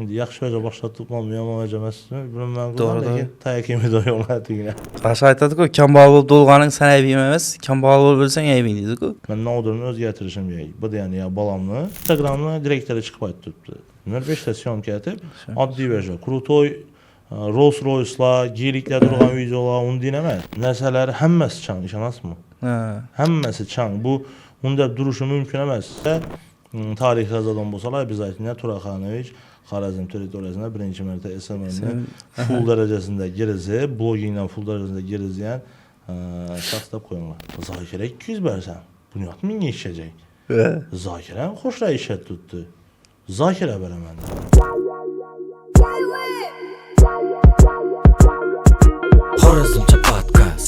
Şimdi yaxşı hoca başlatıp yomon hoca emasmi bilmayman, lekin tayakimida yo'qlatdinglar. Rasha aytadi-ku, kambag'al bo'lib tug'ilganing san aybing emas, kambag'al bo'lib o'lsang aybing deydi-ku. Men nodurni o'zgartirishim kerak. Bu degani ya balamni Instagramni direktori chiqib aytibdi. 05 ta syomka etib, oddiy versiya, krutoy Rolls Royce'lar, geliklar turgan videolar, undan emas. Narsalar hammasi chang, ishonasizmi? Hammasi chang. Bu unda durishi mumkin emas. Tarix yozadan bo'lsalar, biz aytgan Turaxanovich Xorazm territoriyasida birinchi marta SMMni full darajasida girisi, blogingdan full darajasida girisiyan shaxs deb qo'yinglar. Zokira 200 bersan, bunyod menga ishlayacak. Zokira xo'shra ishlab tutdi. Zokira beraman. Xorazmcha podcast.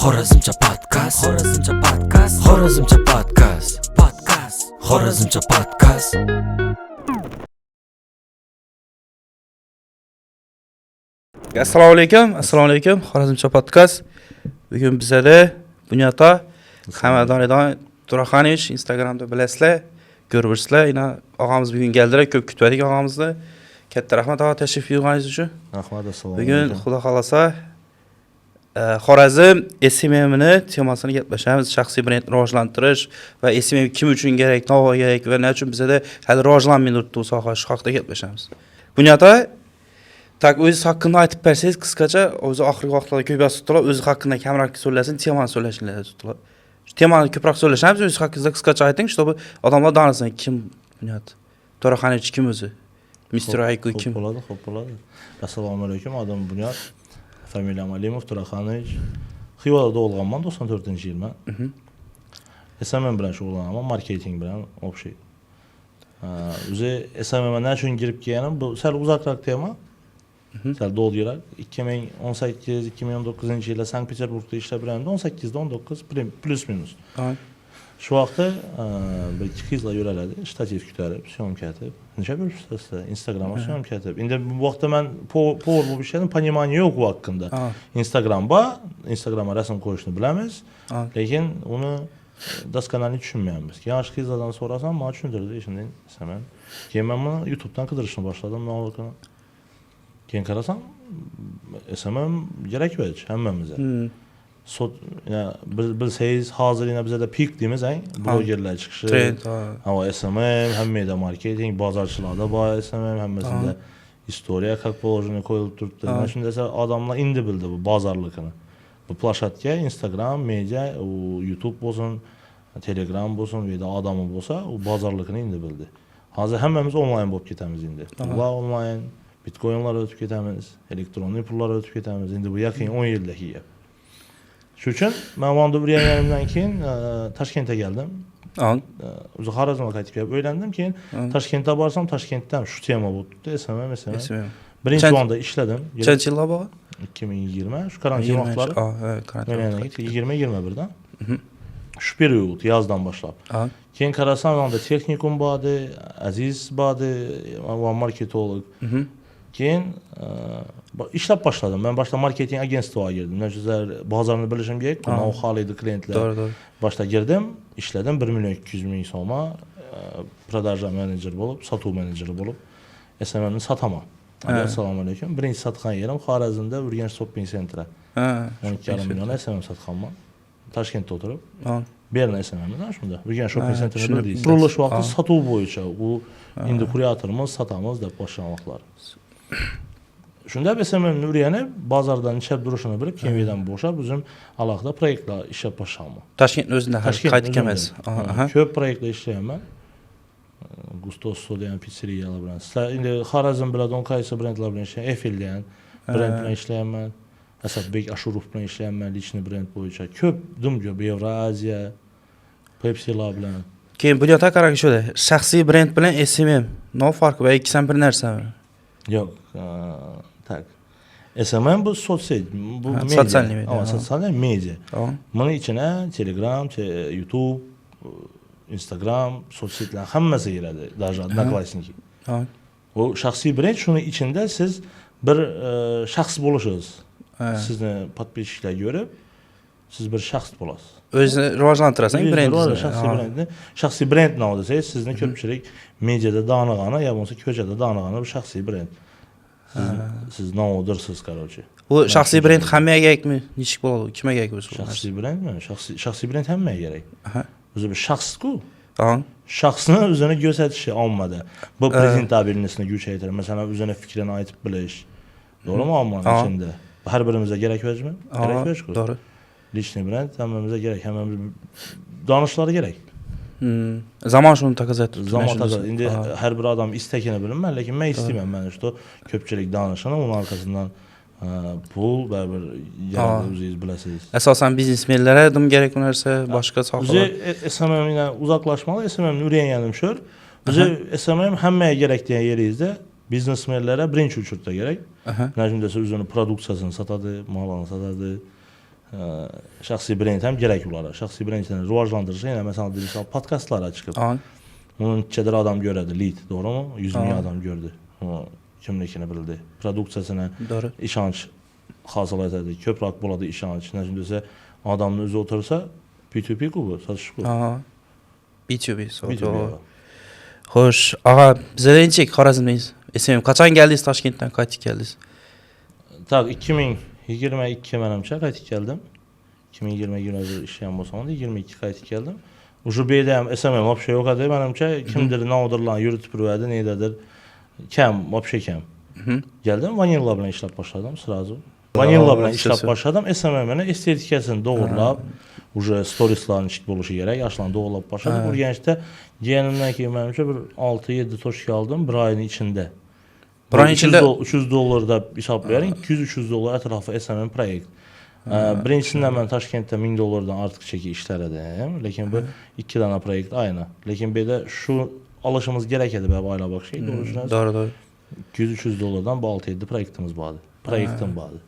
Xorazmcha podcast. Xorazmcha podcast. Xorazmcha podcast. Xorazmcha podcast. Assalomu alaykum. Xorazmcha podcast. Bugun bizada Bunyota Hamadonidon Turaxanovich Instagramda bilasizlar, ko'ribsizlar. Yana og'amiz bugun keldilar, ko'p kutmadik og'amizni. Katta rahmat og'a tashrif buyurganingiz uchun. Rahmat, assalomu Bugun alaykum. xudo xolasa Xorazm SMMni temasini gaplashamiz. Shaxsiy brendni rivojlantirish va SMM kim uchun kerak, nima kerak va nima uchun bizada hali rivojlanmay turibdi bu soha, shu haqida gaplashamiz. Bunyota tak o'zi haqida aytib bersangiz, qisqacha o'zi oxirgi vaqtlarda ko'p yozibdilar, o'zi haqida kamroq so'zlasin, temani so'zlashinglar tutdilar. Shu temani ko'proq so'zlashamiz, o'zi haqingizda qisqacha ayting, чтобы odamlar danasin kim Bunyota. Turaxanovich kim o'zi? Mr. Ayku kim? Xo'p bo'ladi. Assalomu alaykum, adım Bunyod. Familiyam Alimov Turaxanovich. Xivada tug'ilganman 94-yilman. SMM bilan shug'ullanaman, marketing bilan общий. O'zi SMM na uchun girib kelganim, bu sal uzoqroq tema. Sal doldirak. 2018-2019-yilda Sankt-Peterburgda ishlab yurgandim. 18-19 plus minus. Shu vaqtda bir ikki qizlar yurardi, shtativ ko'tarib, syomka etib. Necha bo'libsiz? Instagramga syomka etib. Endi bu vaqtda men power bo'lib ishladim, понимание yo'q bu haqida. Instagramga rasm qo'yishni bilamiz, lekin uni doskonaly tushunmaymiz. Yosh qizlardan so'rasam, men tushuntirdi ishimdan desam. Keyin men buni YouTube'dan qidirishni boshladim, ma'lumotni. Keyin qarasam, SMM kerak bo'ldi hammamizga. Bilsangiz hozir yana bizda peak deymiz, blogerlar chiqishi, SMM, hammada marketing, bozorchilarda bor SMM, hammasida istoriya как положено qo'yilib turibdi. Mana shunda esa odamlar endi bildi bu bozorlikni. Bu plashatka, Instagram, media, YouTube bo'lsin, Telegram bo'lsin, bu yerda odami bo'lsa, u bozorlikni endi bildi. Hozir hammamiz onlayn bo'lib ketamiz endi. Pullar onlayn, bitcoinlar o'tib ketamiz, elektronli pullar o'tib ketamiz. Endi bu yaqin 10 yildagi gap. Shu uchun men Vandu o'rganganimdan keyin Toshkentga keldim. O'zi Xorazmga qaytib kelib o'ylandim, keyin Toshkentga borsam, Toshkentda ham shu tema bo'libdi, SMM. Birinchi o'rinda ishladim. Qancha yillar bo'ldi? 2020, shu karantin vaqtlari. 2021dan. Shu period yozdan boshlab. Keyin qarasam, unda texnikum bordi, Aziz bordi, va marketolog. Keyin ishlab boshladim. Men boshda marketing agentstvoga girdim. Nechizar bozorni bilishim kerak, know-how'li klientlar. Boshda girdim, ishladim 1.200.000 so'mga продажа menejer bo'lib, sotuv menejeri bo'lib SMMni sotaman. Assalomu alaykum. Birinchi sotgan yerim Xorazmda Urganch shopping centri. 12,5 million SMM sotganman. Toshkentda o'tirib. Berna SMMdan shunda. Urganch shopping centrini bildingiz. Qurilish vaqti sotuv bo'yicha u endi kuryatorimiz, sotamiz deb boshlagan vaqtlar. Shunda SMMni o'rganib, bozordan ishlab turishini bilib, keyin yerdan bo'shab, o'zim alohida proyektlar ishlab boshladim. Toshkentning o'zida qaytib emas. Ko'p proyektlar ishlayapman. Gustoso degan pizzeriyalar bilan. Sizlar endi Xorazm bilan qaysi brendlar bilan ishlayapman? Eiffeldan brend bilan ishlayapman. Asadbek Ashurov bilan ishlayapman, lichni brend bo'yicha. Ko'p dumga Evroaziya, Pepsi'lar bilan. Keyin Bunyota qarang shuda, shaxsiy brend bilan SMM, no farqi va ikkisidan bir narsami? Yo'q, tak. SMM bu sotsiyet, bu media. Sotsial media. Bunun içine Telegram, YouTube, Instagram, sotsiyetler hammasi giradi, даже Одноклассники. O shaxsiy brend shuni içinde siz bir shaxs bo'lishingiz. Sizni podpisчиklar görüp siz bir şəxs bolasınız. Özünü rivojlantırasan brendini. Şəxsi brendini, şəxsi brend nə desək, sizin köpçülük mediada danıqana, ya bunsa köçədə danıqana bir şəxsi brend. Siz nə odursuz qaroçi. Bu şəxsi brend hamıya gərəkmi? Nişik boladı? Kimə gərək bu? Şəxsi brendmi? Şəxsi brend həmməyə gərək. Özü bir şəxsku. Şəxsini özünə göstərişi almadı. Bu prezentabilnəsini güc edir. Məsələn, özünə fikrini aytıb biliş. Doğrumu almanın içində? Hər birimizə gərək vəcmi? Gərək vəcmi. Doğru. Lichni brend həmmimizə gərək, həmmimiz danışları gərək. Zaman şunu takazat. Zaman takazat. İndi hər bir adam istəkini bilmir, lakin mən istəyirəm mən işte köpçülük danışını, onun arkasından pul və bir yerdə özünüz biləsiniz. Əsasən biznesmenlərə yardım gərək nəsə başqa sahələr. Özü SMM ilə uzaqlaşmalı, SMM ürəyin yanımşır. Özü SMM həmməyə gərək deyən yerizdə biznesmenlərə birinci uçurtda gərək. Necəsə özünün produksiyasını satadı, malını satadı. Şəxsi brend həm gərək olar. Şəxsi brendini rivajlandırırsa, yəni məsələn deyirsən podkastlara çıxıb. Onun neçədir adam görədi, lead, doğrumu? 100 min adam gördü. Kimlikini bildi. Produksiyasına işanç hasıl etdi. Köprək buladı işanç. Necəsə adamın özü otursa P2P bu, satış bu. B2B. Xoş, ağa bizə deyəcək Xorazmdayız. SMM qaçan gəldiniz Toshkentdən, qayıtıb gəldiniz? Tak 2022 mənimcə qayıtıb gəldim. 2020 işləyən bolsam da 22 qayıtıb gəldim. Ucu beydəm SMM vəbşə yox idi mənimcə. Kimdir, nə odur lan, YouTuber-dir, nəydədir? Kəm, vəbşə kəm. Gəldim, Vanilla ilə işləb başladım sırası. Vanilla ilə işləb başladım. SMM-nə estetikasını doğrulab, ucu storiesların içində oluşu gərək, yaşlan doğrulab başladım. Bu gəncdə gələnimdən ki, mənimcə bir 6-7 toşki aldım bir ayın içində. $300 da hesab verin, $200-300 ətrafı SMM proyekt. Birincisindən mən Toshkentdə $1000-dan artıq çəki işlədim. Lakin bu 2 dənə proyekt aynı. Lakin belə şu alışımız gərəkədi bəli ailə bax şey doğrusunuz. Doğru. $200-300-dan bu 6-7 proyektimiz vardı. Proyektim vardı.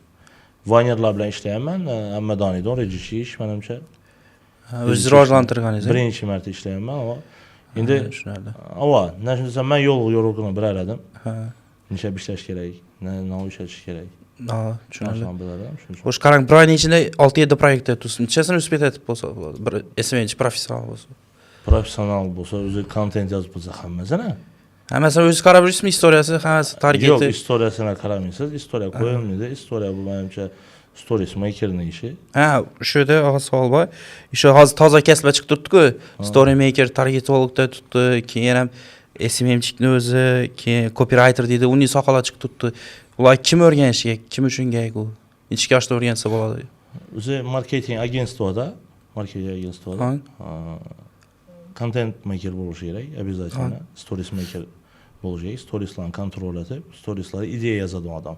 Vanilla ilə işləyən mən Əmmədanidə rejissi iş mənimcə. Özü rivajlandırğanız. Birinci mərtə işləyən mən amma indi necəsə mən yol yorğunu bir elədim. Neçə bir işləş gərək, nə işləş gərək. Xoş, qarang, bir ayın içində 6-7 proyektə tutsun. Neçəsini üspət etib bolsa, bir SMM professional bolsa. Professional bolsa, özü kontent yazıb bolsa həmməzənə. Məsələn, özü qara bilirsiniz istoriyası, həməsi targeti. Yox, istoriyasına qaramırsınız. İstoriya qoyulmaydı. İstoriya bu mənimcə stories makerinin işi. Şöyle ağa sual var. İşte taza kəsbə çıxdırdı. Story maker targeti olub da tutdu ki, yəni SMM-çikni özü ki, copywriter dedi, onu saxala çıxdırdı. Ular kim öyrənişək, kim üçün gərək o? Neçə yaşda öyrənsə boladı? Özü marketing agentствоda, content maker oluşu gərək, обязательно. Stories maker oluşu gərək. Stories'ları kontrol edib, stories'ları ideya yazadı adam.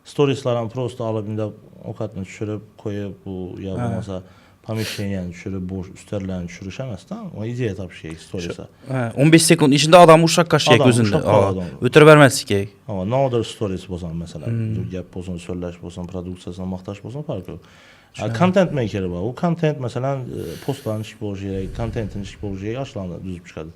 Stories'ların prosto alıp indi o katını düşürüp koyup bu ya bulmasa помещение düşürüp boş üstlerlerini düşürüşemez tamam mı? O ideya tabi şey stories'a. 15 sekund içinde adam uşak kaşıyacak gözünde. Ötürü vermezsin ki. Ama ne olur stories bozan mesela. Gap bozan, söyleş bozan, produksiyasına mahtaç bozan farkı yok. Content maker'i var. O content mesela postların iş bolucu, contentin iş bolucu aşılandı düzüp çıkardı.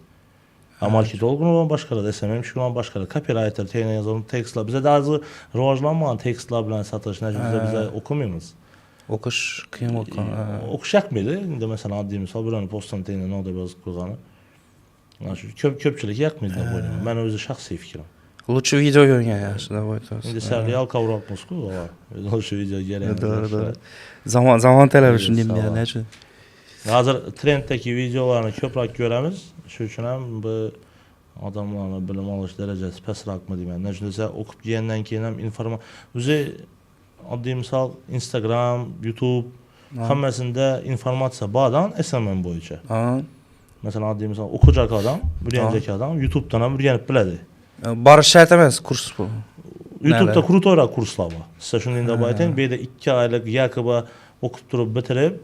Market olgun başqaları da SMM şuran başqaları copywriter teyinə yazılan tekstlər bizə də azı rivajlanmayan tekstlər bilən satış necə bizə oxumuyoruz. Oxuş qıyım oxuyan. Oxuşaq mıydı? İndi məsələn adlı misal bir postun teyinə nə oldu biraz qoğanı. Köpçülük yaxmıydı bu oyunu. Mən özü şəxsi fikrim. Lütfü video görün ya. İndi sərliyal kavrak Moskva var. Lütfü video gələn. Doğru. Zaman televizyon dinləyən nə üçün? Hazır trenddəki videolarını köprək görəmiz. Şu üçün bu adamlarla bilim alış dərəcəsi pəsraq mı deyəm. Necəsə oxub yeyəndən keyinəm informasiya. Özü adlı misal Instagram, YouTube həmməsində informasiya badan SMM boyunca. Məsələn adlı misal oxucaq adam, öyrənəcək adam YouTube-dan öyrənib bilədi. Barış şərt emas kurs bu. YouTube-da krutora kurslar var. Sizə şunu indi baytən bir də 2 aylıq yakıba oxub durub bitirib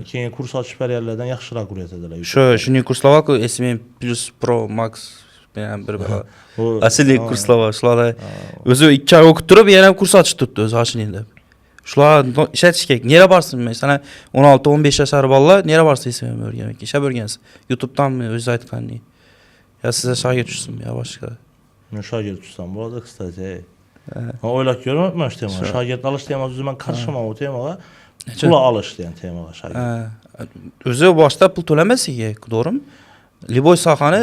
keyin kurs açıb hər yerlərdən yaxşıraq quriyyət edilər. Şunun kurslar var ki, SMM Plus Pro Max bir Asili kurslar var. Şularda özü 2 ay oxub durub yenə kurs açıb tutdu özü haşinində. Şular işlətişkək. Nerə barsın məsələn 16-15 yaşar ballar nerə barsın SMM öyrənmək? İşə öyrənsin. YouTube-dan mı özü aytqanını? Ya sizə şagird düşsün ya başqa. Mən şagird düşsəm. Bu arada kıstacı. Oylaq görməkməş tema. Şagird alış teması üzü mən qarşıma o temağa. Pul alış degan temaga şagird. Özü başta pul to'lamaslik, to'g'rimi? Liboy sohani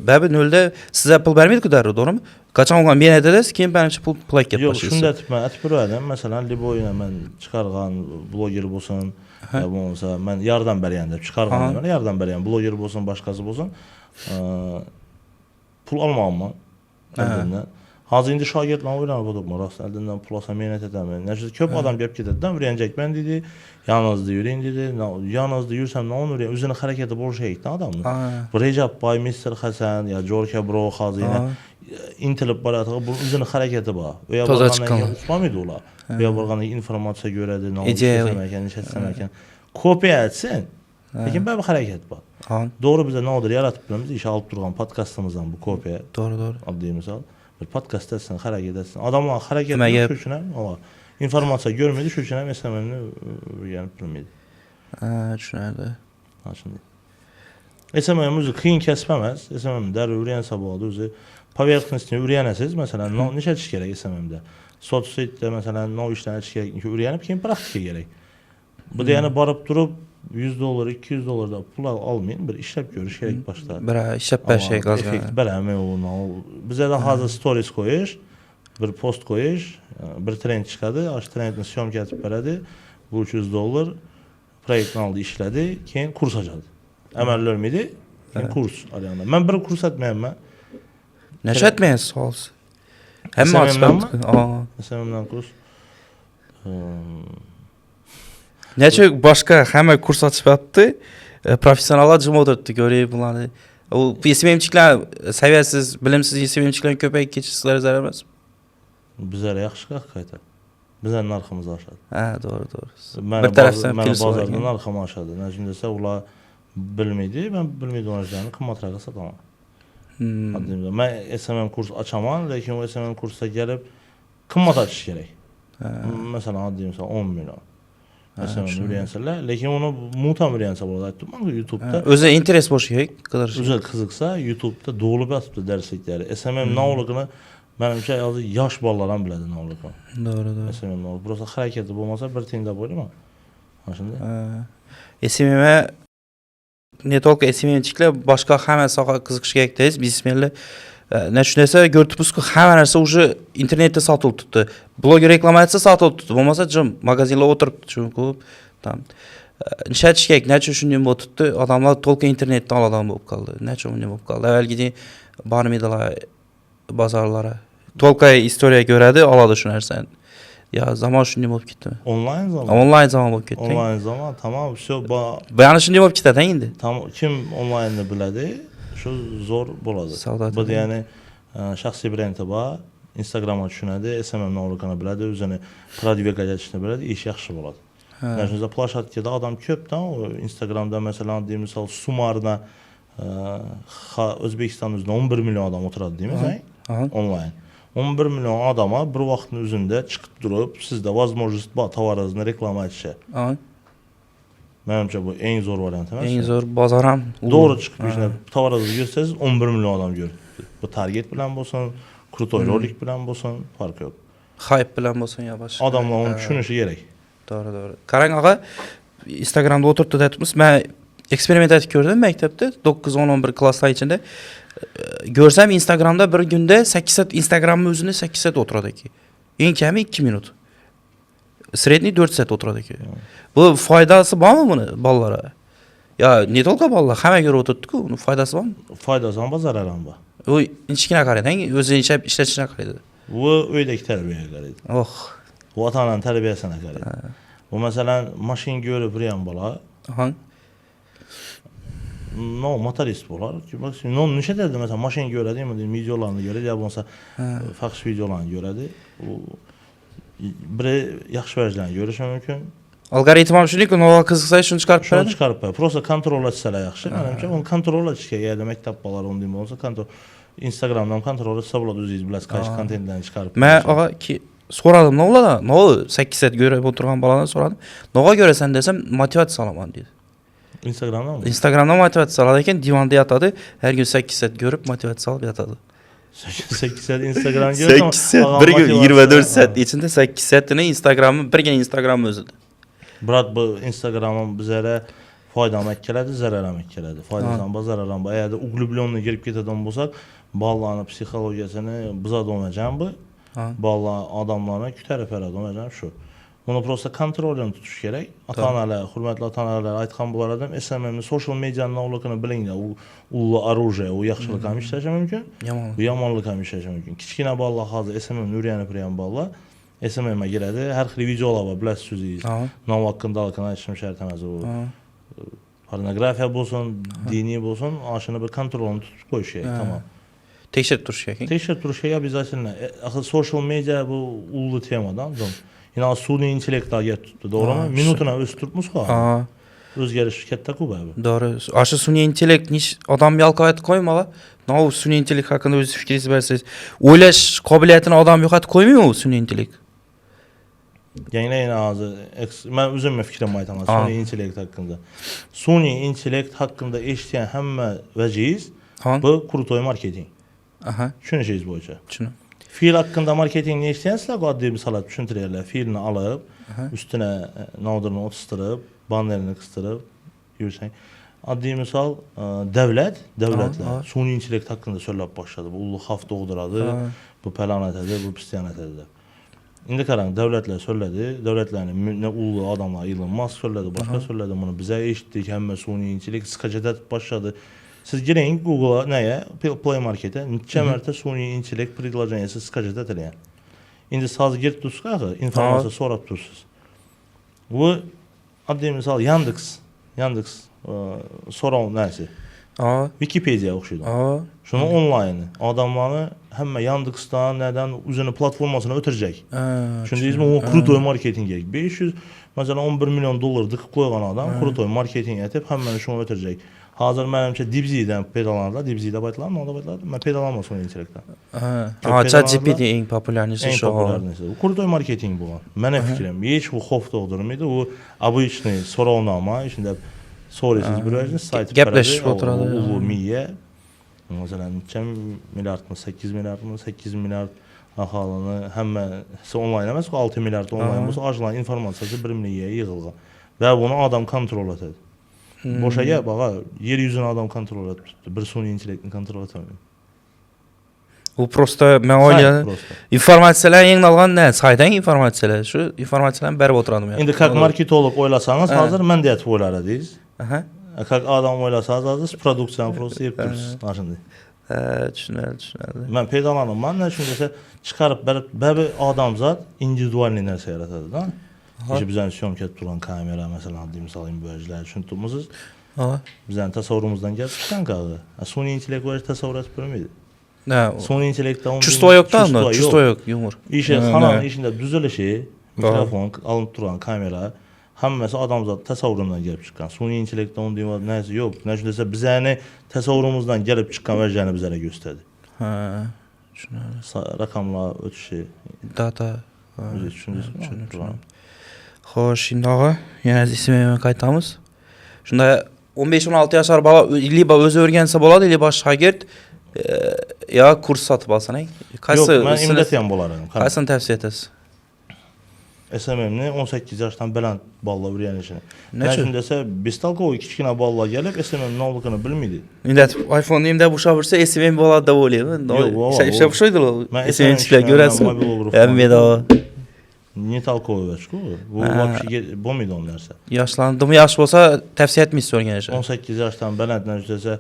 babi nolda sizga pul bermaydi-ku darrov, to'g'rimi? Qachon olgan men aytasiz, keyin menimcha pul ketib Yo'q, boshlaysiz. shunda aytib men aytib berdim. Masalan, Liboyni men chiqargan bloger bo'lsin, ya bo'lmasa men yordam bergan deb chiqargan, men yordam bergan bloger bo'lsin, boshqasi bo'lsin, pul olmayman. Eldindan. Hozir endi shogirdlar o'ylanib o'tiribman, rost eldindan pul olsam men aytaman. Nechta ko'p odam gap ketadi-da, o'rganjakman dedi, yolg'izda yuring dedi. Yolg'izda yursam nima o'rgan, o'zini harakati bo'lishi kerak-da odamni. Bu Rejab Boy, Mr. Hasan, ya Jorka Bro hozir intilib boradi, bu o'zini harakati bor. U yoq borgandan uqmaydi ular. Bu yoq borganda informatsiya ko'radi, nima ishlatsam ekan, ishlatsam ekan. Kopiya etsin. Lekin bir harakat bor. Doğru bize ne olur yaratib bilamiz, iş alıp durgan podkastımızdan bu kopiya. Doğru. Adli misal. Bir podkast etsin, hareket etsin. Adamlar hareket etmiyor, şu için ama informasiya görmedi, şu için hem SMM'ni öğrenip bilmedi. Düşünerdi. Şimdi. SMM özü kıyın kesmemez. SMM der öğrense bu adı özü. Poverxnostni öğrenəsiz. Mesela neçə iş gerek SMM'de? Sotsite mesela ne işlerine iş gerek ki öğrenip keyin praktika gerek. Bu da yani barıp durup $100, $200 da pul almayın, bir işlep görüş gerek başta. Bir işlep bir şey gazga. Effekt berəmi onu. Bize de hazır stories koyuş, bir post koyuş, bir trend çıkadı, aş trendini syomka etip beredi. Bu $300 proyektini aldı, işledi, keyin kurs açadı. Əməllər miydi? Keyin kurs arayanda. Ben bir kurs etməyəm mən. Neçə etməyəsiz sualsız? Həmmə SMM'den kurs. Neçə başqa həmə kurs açıb yaptı, professionallar cım oturtdu, görüb bunları. O SMM'çiklər səviyyəsiz, bilimsiz SMM'çiklərin köpək keçişləri zərər etməz. Bizlərə yaxşı qaytar. Bizlərin narxımız aşağı. Doğru. Bir tərəfdən bazarda narxım aşağıdır. Necə desə, ular bilməydi, mən bilməydi onlarını qımmatrağa satamam. Mən SMM kurs açamam, lakin o SMM kursa gəlib qımmat açış gerək. Məsələn, adıyım 10 milyon. SMM öyrənsələr, lakin onu mutam öyrənsə болады. Aytdım, YouTube'da. Özə interes boş gerək, qədər. Özə qızıqsa, YouTube'da doğulu bir atıbdı dərslikləri. SMM nə olduğunu mənimcə yaş balalardan bilədi nə olduğunu. Doğru. SMM nə olur. Burası hərəkətli olmasa bir tində boylayma. SMM-ə ne tolka SMM-çiklər başqa həmə sağa qızıqış gerəkdəyiz. Bismillah. Ne düşünürsə gördünüz ki, həmə нәрsə уже internetdə satılıb tutdu. Bloger reklama etsə satılıb tutdu. Olmasa cım mağazinlə oturub çünki tam. Neçə işək, neçə düşündüyüm o tutdu. Adamlar tolka internetdə aladan olub qaldı. Neçə onun olub qaldı. Əvvəl gidi barmidalar bazarlara. Tolka istoriya görədi, aladı düşünərsən. Ya zaman düşündüyüm olub getdi. Online zaman. Online zaman olub getdi. Online zaman tamam. Bayan düşündüyüm olub getdi indi. Tamam. Kim online'ı bilədi? Şu zor boladı. Bu da yani şəxsi brendi var. Instagram'a düşünədi, SMM nə olduğunu bilədi, özünü prodvigaya çıxdı bilədi, iş yaxşı boladı. Nəşinizdə plaşatkada adam köpdən, o Instagramda məsələn deyim misal Sumarına Özbekistan üzrə 11 milyon adam oturadı deyim online. 11 milyon adama bir vaxtın üzündə çıxıb durub, sizdə возможность var tovarınızı reklama etsə. Mənimcə bu en zor variant emas. En zor bazaram. Doğru çıxıb işinə tovarınızı göstərsəz 11 milyon adam görür. Bu target bilan bolsun, krutoy rolik bilan bolsun, farkı yox. Hype bilan bolsun ya baş. Adamlar onu düşünüşü gerek. Doğru. Qarang ağa Instagramda oturtdu deyətimiz. Mən eksperiment etib gördüm məktəbdə 9, 10, 11 klasslar içində. Görsəm Instagramda bir gündə 8 saat Instagramın özünə 8 saat oturadu ki. En kəmi 2 minut. Sredni 4 saat oturadu ki. Bu faydası var mı bunu ballara? Ya ne tolka ballar? Həmə görə oturtdu ki, bunun faydası var mı? Faydası var, zararı var. O içkinə qaraydı, özü işlətişinə qaraydı. Bu öydəki tərbiyyəyə qaraydı. Bu atanın tərbiyəsinə qaraydı. Bu məsələn maşın görüb rəyən bala. No, motorist bolar. No, neçə dədə məsələn maşın görədi, videolarını görədi, ya bunsa fax videolarını görədi. Bir yaxşı vəzlərini görüşə mümkün. Algoritmam şunu ki, o qızıqsa şunu çıxarıb verədi. Şunu çıxarıb verədi. Prosta kontrol etsələr yaxşı. Mənimcə onu kontrol etsə, yəni məktəb balaları onu deyim olsa kontrol Instagramdan kontrol etsə болады özünüz biləs qayşı kontentlərini çıxarıb. Mən ağa ki soradım nə ola da? Nə oldu? 8 saat görüb oturğan baladan soradım. Nəyə görəsən desəm motivasiya salaman deyir. Instagramdan mı? Instagramdan motivasiya salarkən divanda yatadı. Hər gün 8 saat görüb motivasiya salıb yatadı. 8 saat Instagram görüb. 8 saat bir gün 24 saat içində 8 saatını Instagramın bir gün Instagram özüdür. Birat bu Instagram'ın bizlere faydalı etkiledi, zarar etkiledi. Faydadan bazaralan bu. Eğer de uglublyonla girip giteden bulsak, ballarının psikolojisini bize donacağım bu. Ballar adamlarına kütərəfərə donacağım şu. Bunu prosta kontrolünü tutuş gerek. Ata-analar, hürmetli ata-analar aytqan bular adam SMM-ni social medianın avlukını bilinglər. Ulu aruja, o yaxşılıq ham işləşə mümkün. Bu yamanlıq ham işləşə mümkün. Kiçkinə ballar hazır SMM-ni öyrənib bilən ballar SMM-ə girədi. Hər xil videolar var, biləsiniz. Nav haqqında halkına işim şərtəməz o. Pornografiya bolsun, dini bolsun, aşını bir kontrolünü tutup qoyuşaq, tamam. Tekşirip duruş gerek. Tekşirip duruş ya biz aslında axı social media bu ulu temadan. Yine suni intellekta get tuttu, doğru mu? Minutuna öz tutmuş ha. Özgəriş şirkətdə qub abi. Doğru. Aşı suni intellekt niş adam yalqayat koymalı. Ne o suni intellekt hakkında öz fikrinizi verseniz. Oylaş kabiliyetini adam yoxat koymuyor mu suni intellekt? Yine ağzı. Ben özümə fikrim aytam suni intellekt haqqında. Suni intellekt haqqında eşitən həmmə vəciz bu kurutoy marketing. Aha. Şunu şeyiz boyunca. Şunu. Fiil hakkında marketing ne isteyensə adlı bir salat düşündürürlər. Fiilini alıp, üstüne nodurunu otustırıp, bannerini kıstırıp, yürüsən. Adlı misal devletler suni intellekt hakkında söylep başladı. Bu ulu hafta olduradı, bu pelanətədir, bu pistiyanətədir. İndi karan devletler söyledi, devletlerin ne ulu adamlar Elon Musk söyledi, başka söyledi bunu bize eşitdik, hem suni intellekt sıkacada başladı. Siz girin Google'a neye? Play Market'e. Neçə mərtə suni intellekt предложениясы скажет etələyən. İndi saz girib tutsağı, informasiya sorab tutsuz. Bu adlı misal Yandex soran nəsi? Wikipedia oxşuydu. Şunu online adamları həmmə Yandex'dan nədən üzünü platformasına ötürəcək. Şimdi biz o krutoy marketing gerek. 500 mesela 11 milyon dolar dıkıb qoyğan adam krutoy marketing etib həmməni şunu ötürəcək. Hazır mənimcə Dibzi'den pedalanırlar. Dibzi'de baytılar mı? Onda baytılar. Ben pedalanmam sonra intellekten. ChatGPT en popülerlisi şu. En popülerlisi. Kurdoy marketing bu. Mənim fikrim. Hiç bu xof doğdurmaydı. O обычный soravnama içinde sorusuz bir verəcək sayt Gəpləşib oturады. Ulumiyə. Məsələn, neçə milyard mı? 8 milyard mı? 8 milyard ahalını həmməsi online emas, 6 milyard online olsa acılan informasiyası 1 milyaya yığılğan. Və bunu adam kontrol edir. Boşa gəl, baxa, yer yüzünü adam kontrol edir. Bir suni intellektini kontrol etmir. Bu prosta mən oyladım. İnformasiyalar yeni alğan nə? Saydan informasiyalar. Şu informasiyalarını bərab oturadım yəni. İndi kak marketolog oylasanız hazır mən deyət oylarıdıyız. Kak adam oylasanız hazır produksiyon prosta yapıyoruz. Aşındı. Düşünəli. Mən peydalanım. Mən nə düşündəsə çıxarıb bəbi adamzat individualni nəsə yaratıdır da. İşte bizden syomket duran kamera mesela adlı misalayım bölgeler için tutmuşuz. Bizden tasavvurumuzdan gelip çıkan kaldı. Suni intellekt var tasavvur etmiyor muydu? Suni intellekte onun çusto yok da mı? Çusto yok, yumur. İşte kanalın içinde düzülüşü, mikrofon, alınıp duran kamera, həmməsi adamzat tasavvurundan gelip çıkan. Suni intellekte onun dünyada neyse yok. Ne düşündüyse bize ne tasavvurumuzdan gelip çıkan vereceğini bizlere gösterdi. Rakamla ötüşü. Data. Düşündüyse. Xoş, şimdi ağa, yenə ismimi qaytamız. Şunda 15-16 yaşar bala ili özü öyrənsə boladı, ili baş şagird ya kurs satıb alsan, Yox, mən imrətiyəm bolarım. Qaysını təvsiyə etəsiz? SMM-ni 18 yaşdan belən balla öyrənişini. Nə üçün desə, Bistalko o kiçkinə balla gəlib SMM-nin nə olduğunu bilmiydi. İndi iPhone-u imdə bu şabırsa SMM boladı da olayım. Yox, bu şeydir o. SMM-çilər görəsin. Əmmeda. Не толковый школа. Bu вообще bomid on нәрsə. Yaşlandım, yaş olsa təvsiyə etmirsiniz öyrənişə. 18 yaşdan beləddən desə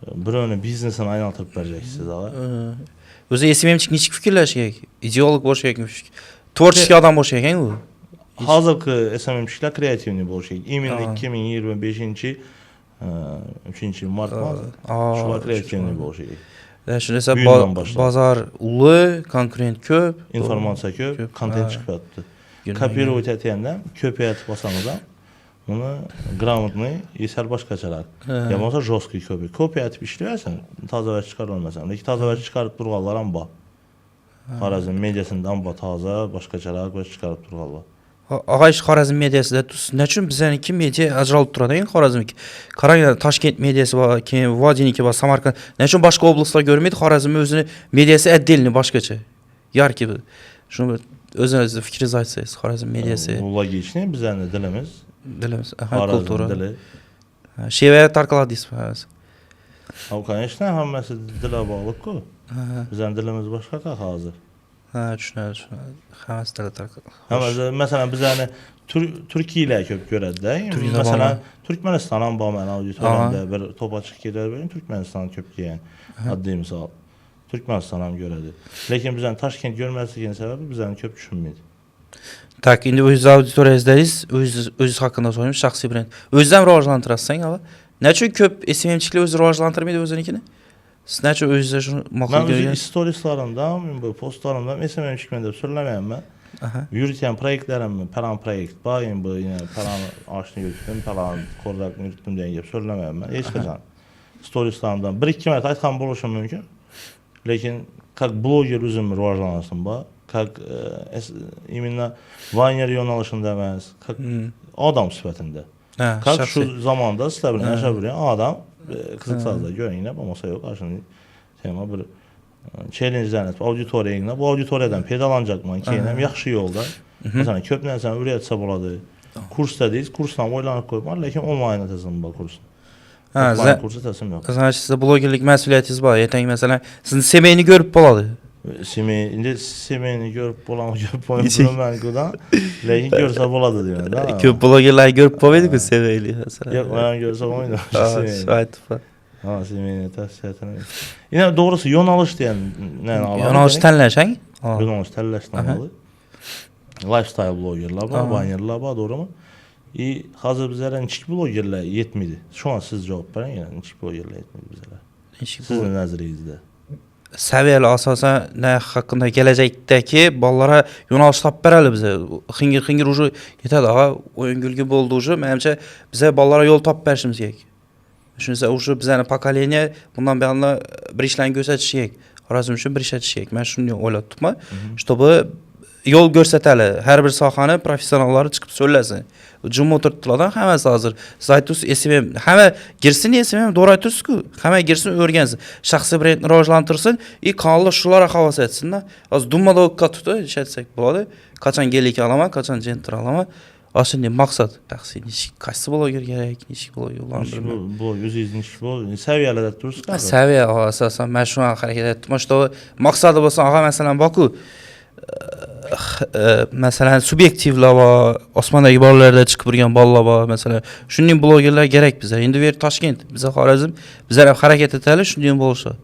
bir önü biznesin aylanıb verəcəksiniz ağa. Özü SMM için niçik fikirləşək? İdeolog boş yakmış. Tворческий adam boş yakən bu. Hazırki SMM-çilər kreativni boş yakın. İmində 2025-ci 3-cü mart var. Şular kreativni boş yakın. Düşünürsə bazar ulu, konkurent köp, informasiya köp, kontent çıxıb. Kopировать etəndə köpəyə basanıza bunu gрамотный isər baş qaçaraq. Ya olsa жесткий köpək. Kopya etib işləyərsən, taza vəz çıxar olmasan. Lakin taza vəz çıxarıb durğanlar amba. Xarəzm mediasından taza baş qaçaraq vəz çıxarıb durğanlar. Ağa iş Xarəzm mediası da nə üçün bizə ki media ajralıb turada yəni Xarəzm ki. Qaragöl Taşkent mediası var, ki Vladiniki var, Samarkand. Nə üçün başqa oblastlar görməydi Xarəzm özünü mediası əddilini başqaça. Yar kimi. Şunu özünüzün fikrinizi aytsangiz, Xorazm mediası, Ula geçni bizani dilimiz, dilimiz, Xorazm kultura. dili. Şevaya tarqaladi deysiz. O конечно, hammasi dila bog'liq-ku. Bizani dilimiz boshqa hozir. Ha, tushunadi. Hammasi tili tarqaladi. Hammasi masalan bizani Turkiyalar ko'p ko'radi-da. Masalan, Turkmaniston ham bor mana auditoriyada bir to'pa chiqib ketadi, Turkmaniston ko'p kelgan. Oddiy misol. Turkmaniston ham ko'radi. Lekin bizani Toshkent ko'rmasligini sababi bizani ko'p tushunmaydi. Tak, endi o'z auditoriyangizdangiz, o'z haqida so'raymiz, shaxsiy brend. O'zingizdan rivojlantirasizsan, ava. Nechun ko'p SMMchiliklar o'zi rivojlantirmaydi o'zinikini? Siz nechun o'zingizda shuni ma'qul Men ko'rgan? o'z storieslarimdan, bu postlarimdan SMMchilikman deb so'zlamayapman. Yürütən proyektlərimmi, falan proyekt var, bu yine falan aşını yürütdüm, falan koordinatını yürütdüm deyə gəlib söyləməyəm mən. Heç qaçan storieslərimdən 1-2 mərtə aytqan buluşum mümkün. Lakin как блогер özüm rivajlansın ba, как именно Vayner yönəlişində emas, как adam sifətində. Как şu zamanda sizlə bir yaşa bilən adam qızıq sazda görün yine, olmasa yox, aşını tema bir challenge-dən auditoriyayla, bu auditoriyadan faydalanacaqman ki, həm yaxşı yolda. Məsələn, köp nəsə öyrətsə boladı. Kursda deyiz, kursdan oylanıb qoymaq, lakin online təzim bu kursun. Online kursu təzim yox. Sizdə blogerlik məsuliyyətiniz var. Yetən məsələn, sizin semeyini görüb boladı. İndi semeyini görüb mən qodan, lakin görsə boladı deyir də. Köp blogerlər görüb bolaydı ki, semeyli məsələn. Yox, mən görsəm oynar. Şahit var. Ha, semeyini təsiyyətini. Yine doğrusu yönəlиш deyən nə alalım? Yönəliş tənləşən? Yönəliş tənləşməli. Lifestyle blogerlar var, bannerlar var, doğru mu? Hazır bizlərə niçik blogerlər yetmedi. Şu an siz cavab verin, yəni niçik blogerlər yetmedi bizlərə. Sizin nəzərinizdə. Səviyyəli asasən nə haqqında gələcəkdəki ballara yönəliş tap verəli bizə. Xingir ucu yetədi ağa, oyun gülgü boldu ucu. Mənimcə bizə ballara yol tap verişimiz gerek. Düşünsə ucu bizəni pokoleniya bundan bəyanla bir işlən göstərişik. Xorazm üçün bir işə düşək. Mən şunu oylatdım. Чтобы yol göstərəli. Hər bir sahəni professionalları çıxıb söyləsin. Cümle oturttulardan həməsi hazır. Zaytus SMM həmə girsin SMM doğru aytıyorsunuz ki, həmə girsin öyrənsin. Şəxsi brendini rivajlantırsın, kanalda şulara havas etsin də. Az dummada qatuda işlətsək buladı. Qaçan gelik alama, qaçan center alama. Aslında maksat şəxsi kaçsı bloger gerek, nişik bloger yollandırma. Bu yüz bu səviyyələrdə durursunuz. Səviyyə asasən mən şu an hərəkət etdim. İşte maksadı bolsa ağa məsələn Baku mesela subyektivler var, Osmanlı ballarda çıkıp durgan ballar var mesela. Şunun blogerler gerek bize. Şimdi ver Toshkent, bize Xorazm, bize hareket eteli şunun bolsa.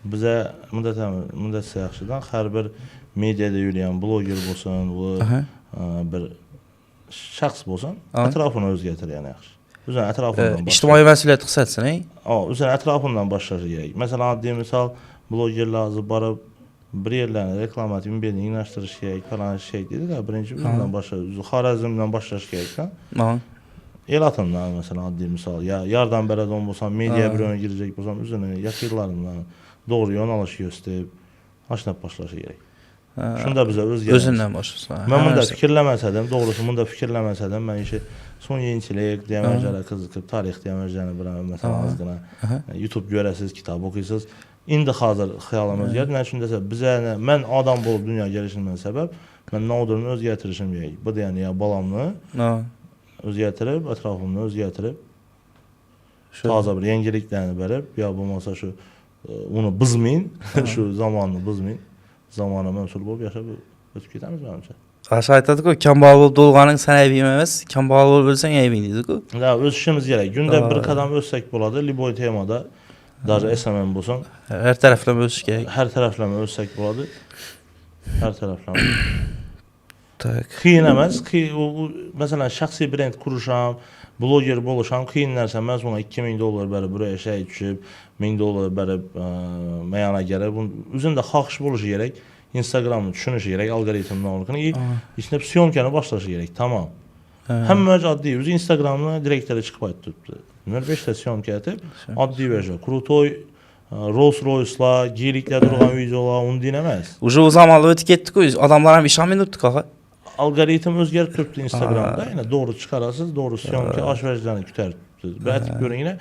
Bize müddət yaxşıdan hər bir mediada yürüyen blogger bolsun, bu bir şəxs bolsun, ətrafını özgərtir yəni yaxşı. Üzən ətrafından başlayır. İctimai məsuliyyət qısatsan, üzən ətrafından başlayır gerek. Mesela adli misal bloggerlər azı barıb bir yerlerine reklam ettiğim bir yayınlaştırış gerek falan şey dedi de birinci bölümden başlayır. Xorazmdan başlayış gerekten. El atından mesela adli misal ya yardan beri olmasan medya bir öne girecek olsam üzerine yakırlarından doğru yöneliş gösterip aşnap başlaşı gerek. Şunda bize özündən başlasın. Ben bunda fikirləməsədim, doğrusu bunda fikirləməsədim mən işi son yeniçilik deyəməcələ qızıqıb, tarix deyəməcəni bilən məsələn azqına YouTube görəsiz, kitab oxuyursuz. İndi hazır xəyalım özgərdir. Nə üçün desə, bizə mən adam olub dünya gəlişimdən səbəb, mən nə olduğunu özgərtirişim gerek. Bu da yəni ya balamını özgərtirib, ətrafımını özgərtirib, taza bir yeniliklərini verib, ya bu masa şu onu bızmayın, şu zamanını bızmayın. Zamana məsul olub yaşab ötüb gedəmiz mənimcə. Aşağı aytdıq ki, kambal olub dolğanın sən əybiyim eməz, kambal olub ölsən əybiyim dedik o. Öz işimiz gerek. Gündə bir qadam ölsək buladı, liboy temada, даже SMM bolsun. Hər tərəfləmə ölsək gerek. Hər tərəfləmə ölsək buladı. Hər tərəfləmə. Tak. Qiyin emas. Məsələn, şəxsi brend quruşam, bloger boluşam, qiyinlərsə mən sonra $2000 bəri buraya şey düşüb, $1000 bəri məyana gəlib. Üzündə xalq boluşu gerek, Instagram'ı düşünüşü gerek, algoritmini olurken içinde syomkanı başlaşı gerek, tamam. Hem mövcud addi, üzü Instagram'ına direktörü çıkıp aytdı. 5 syomka etib, addi verəcək. Krutoy, Rolls Royce'la, giyiliklə durğan videolar, onu dinəməz. Ucu o zamanlı etiketdik o, adamlara bir şamin tuttuk ağa. Algoritm özgərib tutdu Instagram'da, yine doğru çıkarasız, doğru syomka, aşvericilerini kütər tutdu. Bətik görün yine,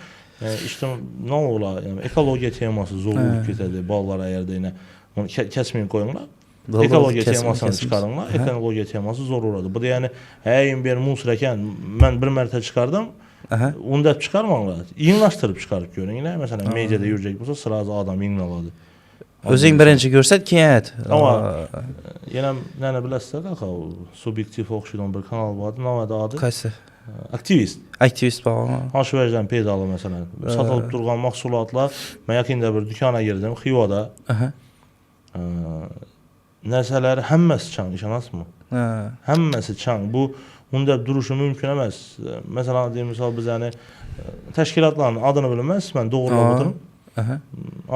işte ne ola, yani ekologiya teması zorluq getədi, ballara yerde yine, onu kəsməyin qoyunlar. Vallahi Ekologiya kesin, temasını kesin. çıxarınlar. Ekologiya teması zor oladı. Bu da yəni həyin bir musor ekan mən bir mərtə çıxardım. Aha. Onu da çıxarmaqlar. Yığınlaşdırıb çıxarıb görün. Yəni məsələn mediada yürüyəcək bolsa sıraza adam yığınladı. Özün birinci görsət kiyət. Amma yenə nə biləsiz axı o subyektiv oxşuyan bir kanal vardı. Nə var adı? Qaysı? Aktivist. Aktivist bağlı. Alış-verişdən peydalı məsələn. Satılıb durğan məhsullatlar. Mən yaxında bir dükana girdim, Xivada. Aha. Nəsələri həmməsi çan, işanasmı? Ha. Həmməsi çan. Bu bunda duruşu mümkün emas. Məsələn, deyim misal biz yəni təşkilatların adını bilməz, mən doğruladım. Aha.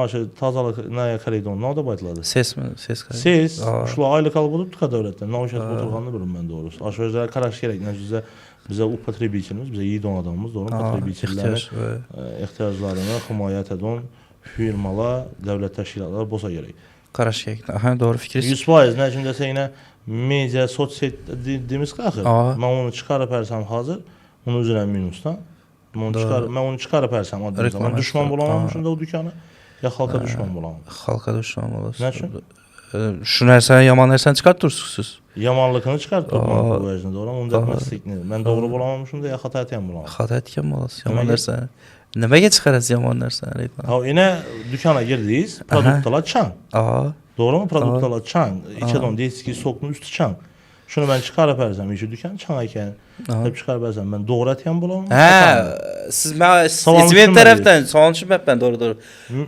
Aşı tazalıq nəyə koridor, nə da baytladı? Ses mi? Ses kaydı. Siz şula aylıq alıb tutqa dövlətdən, nə işət oturğanını bilmirəm mən doğrusu. Aşverəcələr qaraş gerək, necə bizə o potrебителimiz, bizə yedon adamımız, doğru potrебителlərin ehtiyaclarını himayət edən firmalar, dövlət təşkilatları bosa gerək. Qaraş gerek. Aha, doğru fikir. 100% nə üçün desə yenə media, sosial dediyimiz qalxır. Mən onu çıxarıb hərsəm hazır, onun üzrə minusdan. Mən onu çıxarıb hərsəm adını zaman düşman bulamamışım da o dükkanı. Ya xalqa düşman bulamam. Xalqa düşman olasın. Nə üçün? Şu nərsəni, yaman nərsəni çıxartdırsınız. Yamanlığını çıxartıb bu vəcnə doğru. Onu demək mən doğru bulamamışım da ya xəta etən bulamam. Xəta etən mi olasın? Yaman nərsəni. Nəməyə çıxarız yaman nərsəni? Ha, yenə dükana girdiniz, produktlar çan. Aha. Doğru mu? Produktlar çan. İçədən deyirsiz ki, sokun üstü çan. Şunu mən çıxarıb hərsəm, işi dükan çan ikən. Hep çıxarıb hərsəm, mən doğru etən bulamam. Hə, siz mən izmir tərəfdən, sual düşünməbdən, doğru.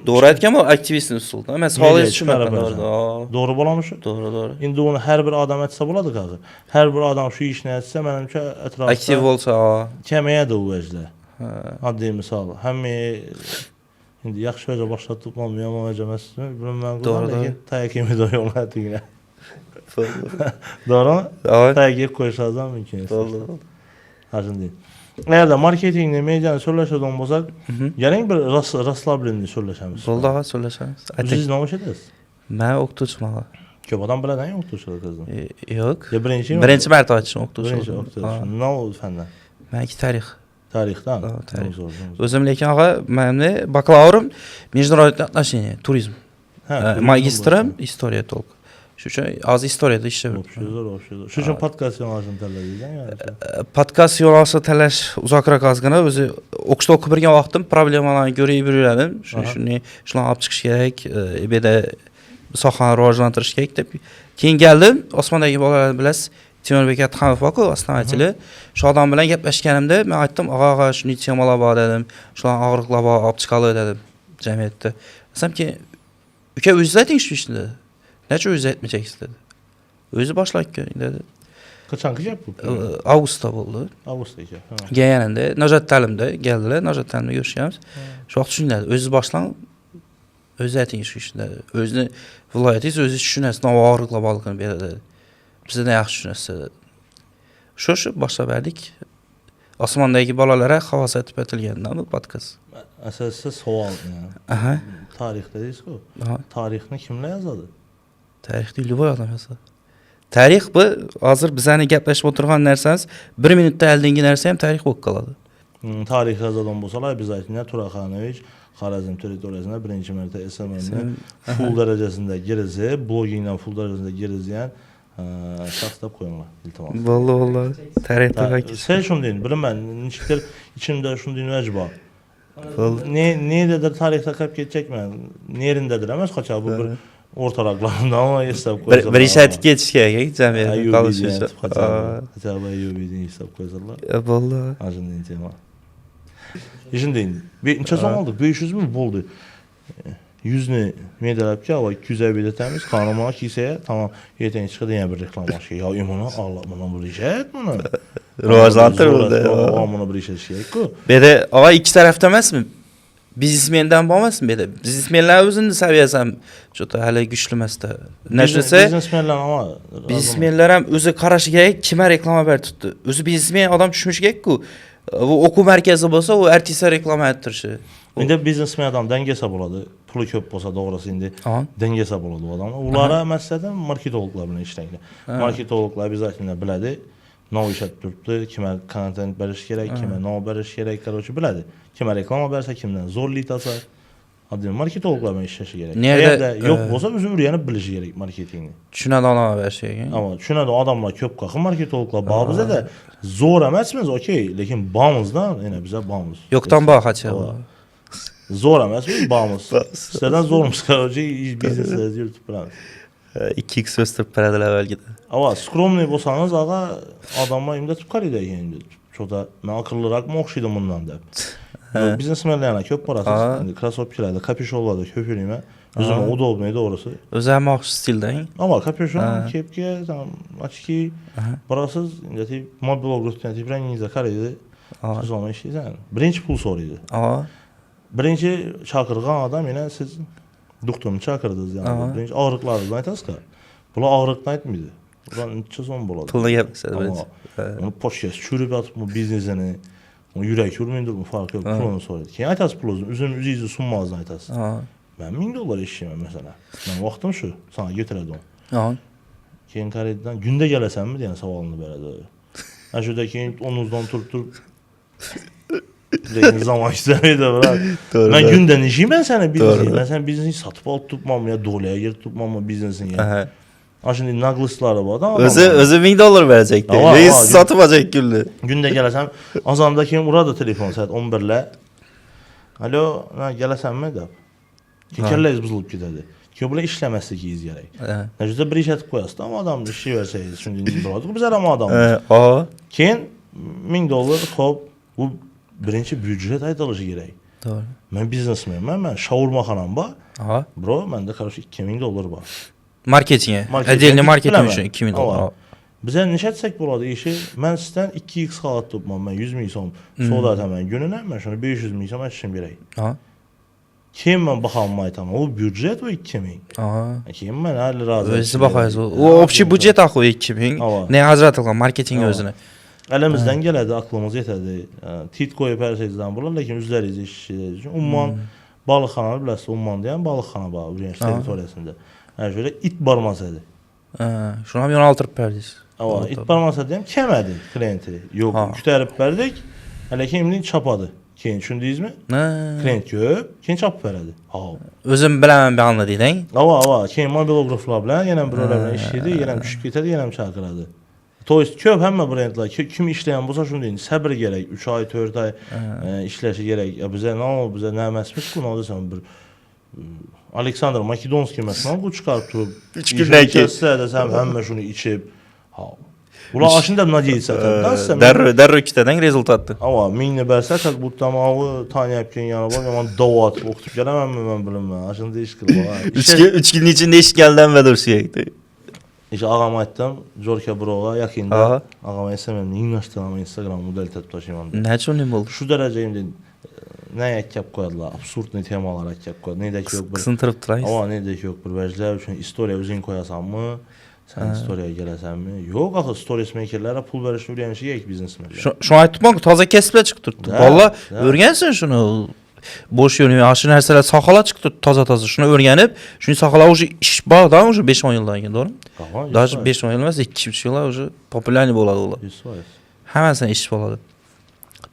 Doğru etən o aktivistin üsulda. Mən sual düşünməbdən, doğru. Doğru bulamışım. Doğru. İndi onu hər bir adam etsə buladı qağı. Hər bir adam şu işini etsə, mənimcə ətrafda aktiv olsa, kəməyə də o vəcdə. Adli misal, həmi indi yaxşı vəcə başlatıb olmuyor amma vəcə məsələn, mən qullanım, taya kimi də yol etdiyinə. Doğru mu? Taya qoyuşacağım mümkün. Doğru. Hazır deyil. Eğer de marketingle, medianı söyleşeden bozak, gelin bir rastlabilini söyleşemiz. Oldu ağa söyleşemiz. Siz ne hoş ediniz? Ben oktuçmalı. Köp adam bileden yok oktuçmalı kızım. Yok. Ya birinci mi? Birinci mərtə için oktuçmalı. Birinci oktuçmalı. Ne oldu fəndən? Mənki tarix. Tarixdən? Tarix. Özüm lekin ağa, mənim bakalavrum международные отношения, turizm. Magistram istoriya tolq. Şu üçün az istoriyada işləmirəm. Obşudur. Şu üçün podkast yollarını tələbəyəcən yəni. Podkast yolası tələş uzaqra qazğına özü oxuda oxu birgən vaxtım problemalarını görüb bilirəm. Şunu alıb çıxış gerək, belə soxanı rivajlandırış gerək deb. Keyin gəldim, Osmandagi bolalar biləs Timur Bekat Xanov var, aslanatçılı. Şu adam bilan gapləşkənimdə mən aytdım, ağa şunu temalar var dedim. Şuların ağırlıqlar var, alıb çıxalı dedim cəmiyyətdə. Desəm ki, ülkə özü zaten şu işini dedi. Necə özü etməyəcəksiniz dedi. Özü başlayıb görün dedi. Kaçan kıcaq bu? Avqustda oldu. Avqustda ikə. Gələnəndə Najat təlimdə gəldilər, Najat təlimdə görüşüyəmiz. Şu vaxt düşündülər, özü başlan, özü etin şu işindədir. Özünü vilayətiz, özü düşünəsin, o ağırlıqla balıqını belə dedi. Bizə nə yaxşı düşünəsin dedi. Şu başla verdik. Osmandagi balalara havas etib etilgəndən bu podkast. Əsaslı sual yəni. Aha. Tarix dediniz ki, tarixini kimlə yazdı? Tarix deyil, bu adam yazdı. Tarix bu, hazır bizəni gəpləşib oturğan nərsəniz, 1 minutda əldən nərsəyəm tarix boq qaladı. Tarix yazılan bolsalar biz aytınlar Turaxanoviç Xarəzm territoriyasında birinci mərtə SMM-ni full dərəcəsində girizib, bloginlə full dərəcəsində girizəyən şəxsdə qoyunlar. İltimas. Vallahi. Tarixdə həqiqət. Sən şunu deyin, biləm mən, niçikdir içimdə şunu deyin vəcba. Neyədə tarixdə qap geçəcək mən? Nerindədir? Əməz qaçaq bu bir ortalarında ama hesab qoyacaqlar. Bir işət keçkək, cəmiyyət qalışır. Həcəbə Eyyubi'dən hesab qoyacaqlar. Vallahi. Acın deyin tema. İşin deyin. Neçə son aldıq? 500 mi oldu? 100'ni medalab ki, ama 200'e biletemiz kanıma kiseye tamam yeteneği çıkı diye bir reklam var ki ya imunu Allah bunu bir işe et bunu. Rivajlantır burada. Bunu bir işe şey ku. Bede ama iki tarafta emas mı? Biznesmenden bağmasın bede. Biznesmenler özünü səviyyəsəm çok hələ güçlüməsdə. Nəşəsə biznesmenler ama biznesmenler hem özü qaraşı gerek kimə reklam haber tuttu. Özü biznesmen adam düşmüş gerek ku. Bu oku mərkəzi olsa o ertesi reklama ettirişi. İndi biznesmen adam dəngə hesab oladı. Pulu köp olsa doğrusu indi dəngə hesab oladı o adam. Onlara məsələdən marketologlar bilə işləyirlər. Marketologlar biz aytınlar bilədi. Nə iş etdirdi, kimə kontent beriş gerek, kimə nə beriş gerek, qarşı bilədi. Kimə reklama versə, kimdən zorlayıb tasa. Hadi marketologlar bilan ishlashi kerak. Nerede, Eğer yo'q bo'lsa o'zi o'rganib bilishi kerak marketingni. Tushunadi odamlar bir şeyga. Ama tushunadi odamlar ko'p qilgan marketologlar bor bizda zo'r emasmiz, okey, lekin bormizda, yana biza bormiz. Yoktan bak hacha. Zo'r emasmiz, bormiz. Sizlardan zo'rmiz, короче, bizneslarni yuritib turamiz. 2x o'stirib beradilar belgida. Ama skromniy bo'lsangiz, ağa odamlar imda tutib qaraydi endi. Çoda men akıllırakmı o'xshaydi bundan deb. Biznesmenlarga ko'p borasiz. Endi krossovkalarda, kapyushonlarda ko'p yurayman. O'zimga удобный doğrusu. O'zim yaxshi stildan. Ama kapyushon, kepka, tam ochki borasiz, endi mobilografdan tip rangingizga qaraydi. Siz ona ishlaysiz. Birinchi pul so'raydi. Birinchi chaqirgan odam yana siz doktorni chaqirdingiz yani. Birinchi og'riqlaringizni aytasiz-ku. Bular og'riqni aytmaydi. Bular necha so'm bo'ladi? Pulni gapiradi birinchi. Onu poşkes çürüp atıp bu biznesini, onu yürek yürümeyin mu farkı yok. Pulunu soruyor. Keyin aytasız pulunu, üzerinizi sunmazdan aytasız. Ben $1000 işleyemem mesela. Ben vaktim şu, sana götüredim. Keyin karedinden günde gelesen mi diyen savalını beredi. Ben şurada keyin onunuzdan turup lekin zaman istemeydi bırak. Ben günden işeyim ben sana biznesini. Ben sana biznesini satıp alıp tutmam ya, dolaya girip tutmam mı biznesini ya. Şimdi naglısları var da. Özü $1000 verecekti. Reis satıp alacak güllü. Günde gelesem, azamdaki burada telefon saat 11'le. Alo, gelesen mi de? Kelleyiz buzulup giderdi. Ki bu işlemesi ki izleyerek. Necde bir iş etip koyasın ama adam bir şey verseydi. Şimdi buradık biz arama adamız. Keyin $1000 hop bu birinci bücret aydalışı gerek. Doğru. Ben biznesmenim, ben şavurmaxanam var. Bro, bende karşı $2000 var. Marketinge. Edelini marketing üçün $2000. Bizə neçə etsək buladı işi, mən sizdən 2x xalat tutmam, mən 100.000 som, soda təmən gününə, mən şunu 500.000 som açışım gerək. Kim mən baxamam aytam, o bücret o 2.000. Kim mən həli razı. Özü baxayız, o opşi bücret axı o 2.000. Ne hazırlatılған marketing özünə. Əlimizdən gələdi, aklımız yetədi. Tit qoyub hər şeydən bula, lakin üzləriz işləyir. Umman balıqxana biləsə, Umman deyən balıqxana var, Ürgənc territoriyasında. Her şöyle it barmasaydı. Şunu hem yönaltırıp verdik. Ama it barmasaydı diyeyim kemedi klienti. Yok kütərib verdik. Hele ki imlin çapadı. Keyin düşündünüz mü? Klient köp, keyin çapıb verədi. Özüm biləməm bir anla deyilən. Keyin mobilograflar bilən, yenəm bir öləmlə işləydi, yenəm düşüb getədi, yenəm çağıradı. Toyist köp həmmə brendlər, kim işləyən bulsa şunu deyin, səbir gerək, 3 ay, 4 ay işləşi gerək. Bizə nə olub, bizə nə məsmiş bu, nə olursa bir Aleksandr Makedonski mesela bu çıkarıp durup 3 gündən ki sen həmmə şunu içib. Ulan aşında nə deyirsən? Dərrə kütədən rezultatdır. Ama minni bərsə tək bu tamamı tanıyıb ki yana var, yaman davat oxutub gələməm mən bilməm. Aşında iş qılıb. 3 gün içində iş gəldən və durşuyaqdı. İşte ağama etdim, Jorka Bro'ga yakında. Ağama istemem, neyin ama Instagram model tətib taşıyamam. Nə üçün nə oldu? Şu dərəcəyimdə ne yakkap koyarlar, absurt ne temalar yakkap koyarlar, ne de ki yok bir... Kısıntırıp durayız. Ama ne de ki yok bir vəclər üçün istoriya özün koyasan mı, sen istoriya gələsən mi? Yok axı, stories makerlərə pul verişini öyrənişi yek biznesmenlər. Şu an tutmaq taza kesiblə çıxdırdı. Valla öyrənsin şunu. Boş yönü, aşın hərsələ saxala çıxdı taza. Şunu öyrənib, şunu saxala ucu iş var da, ucu 5-10 yıldan ki, doğru mu? Daha 5-10 yıl olmaz, 2-3 yıllar ucu popülerni boladı ola. Hemen sen iş boladı.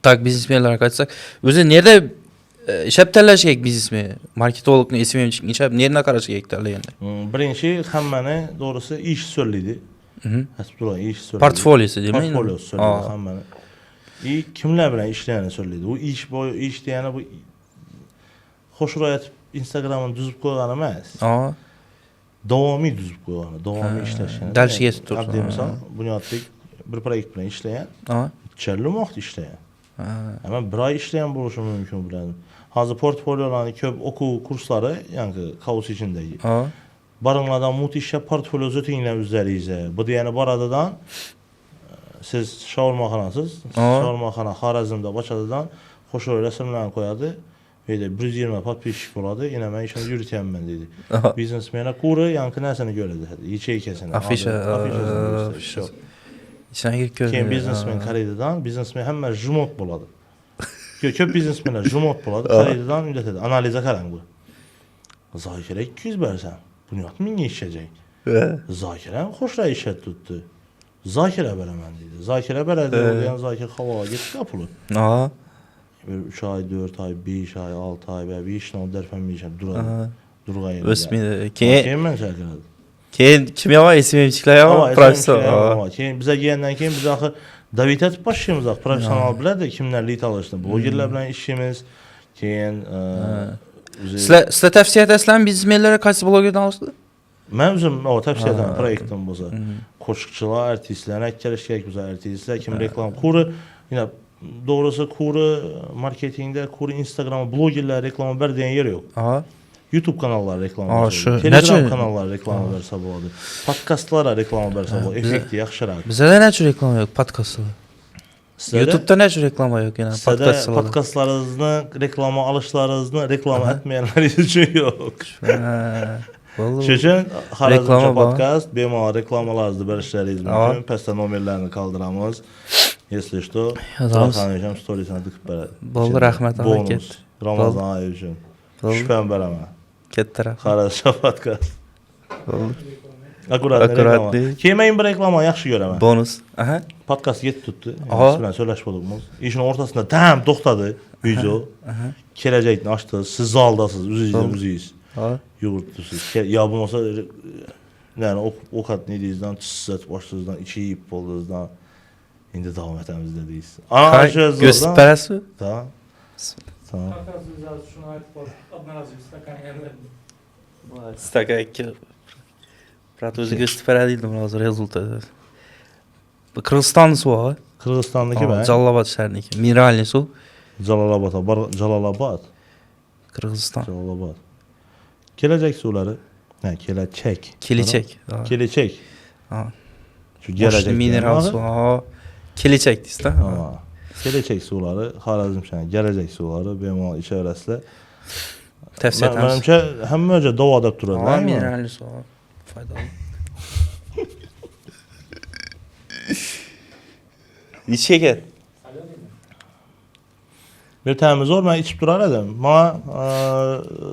Tak biznesmenlere kaçsak. Özü nerede işep terleşecek biznesmi? Marketolog ne isim için işep nerede karışacak terleyenler? Birinci həmməni doğrusu iş söyledi. Həsbullah iş söyledi. Portfolyosu değil mi? Portfolyosu söyledi həmməni. Kimlər bilən işləyəni söyledi. O iş boyu iş deyəni bu xoşurayət Instagram'ın düzüb qoyğanı məhz. Davami düzüb qoyğanı, davami işləşən. Dəlşiyə tutursan. Abdi misal, Bunyadlik bir proyekt bilən işləyən, çərli vaxt işləyən. Hemen bir ay işleyen buluşum mümkün bilen. Hazır portfolyolarını köp oku kursları yani kaos içindeki. Barınlardan müthiş portfolyo ötünler üzeriyse. Bu diyeni baradadan siz şavurmaxanasız. Şavurmaxana Xarazmda Başadıdan xoş resimlerini koyadı. Ve de 120 patpişik buladı. Yine mən işini yürütəyəm mən dedi. Biznesmene kuru yankı nəsini görədi. İçeyi kesini. Afişa. Keyin biznesmen Karedadan, biznesmen həmmə jumot buladı. Köp biznesmenlər jumot buladı. Karedadan ündət edir. Analiza qaran bu. Zakirə 200 bərsən. Bunu yat 1000 işləyəcək. Zakirə xoşra işə tutdu. Zakirə bərəmən dedi. Zakirə bərədi. Yəni Zakir xavala getdi apılı. bir 3 ay, 4 ay, 5 ay, 6 ay və bir işlə o dərfənməyəcəm, durğayım. Ösmedi. Keyin mən çəkirdim. Keyin kimya var, esimemçikler var, profesör. Keyin bizə gələndən keyin biz axı Davitat başlayımız professional bilədir kimlərlə çalışdı. Blogerlər bilan işimiz. Keyin Sizə təvsiyə edəsən bizimlərə qaysı blogerdən alışdı? mən özüm o təvsiyə edirəm proyektim buza. Qoşuqçular, artistlər, əkəliş gerek bizə artistlər, kim reklam kuru, yine doğrusu kuru marketingdə, kuru Instagram, blogerlər reklamı ver deyən yer yox. Aha. YouTube kanalları reklamı versə, Telegram kanalları reklamı versə buladı. Podkastlara reklamı versə bu effekti yaxşıraq. Bizə də nə cür reklam yox, podkastlar. YouTube'da nə cür reklam yox, yəni podkastlar. Podkastlarınızı, reklama alışlarınızı reklama etməyənlər üçün yox. Şöçün Xarəzmcə podkast, bemal reklamalarınızı bərişləriyiz mümkün. Pəstə nomerlərini kaldıramız. Если что, Xanıcam storiesine tıkıb bərə. Bol rəhmət ana get. Ramazan ayı üçün. Şübhəm bərəmə. Get tərəf. Xarəzmcə podkast. Bol. Akurat reklama. Keyin bir reklama yaxşı görəmə. Bonus. Aha. Podkast get tutdu. Mən söyləşib olduğumuz. İşin ortasında tam toxtadı video. Gələcəkini açdınız. Siz zaldasınız, üzüyüz. Yoğurtdusuz. Ya bu olsa yani o kat nediyizdən çizsət başınızdan, içi yiyip bolunuzdan indi davam etəmizdeyiz. Göstərəsi? Tamam. Tamam. Stakan 2. Brat özü göstərədiydim hazır rezultat. Bu Kırgızstanlı su var. Kırgızstandakı ben. Callabad şəhərindəki. Mineralni su. Jalalabad. Kırgızistan. Jalalabad. Gələcək suları. Hə, gələcək. Kiliçek. Gələcək. Ha. Şu gələcək mineral su. Ha. Kiliçek deyirsən, ha. Gələcək suları, Xarəzmşəhər gələcək suları bemal içəvərəslə. Təvsiyə etəmsiz. Mənimcə həmməcə dovadab durur. Ha, mineralni su. Faydalı. Neçə get? Bir təmiz ol, mən içib durar edim. Bana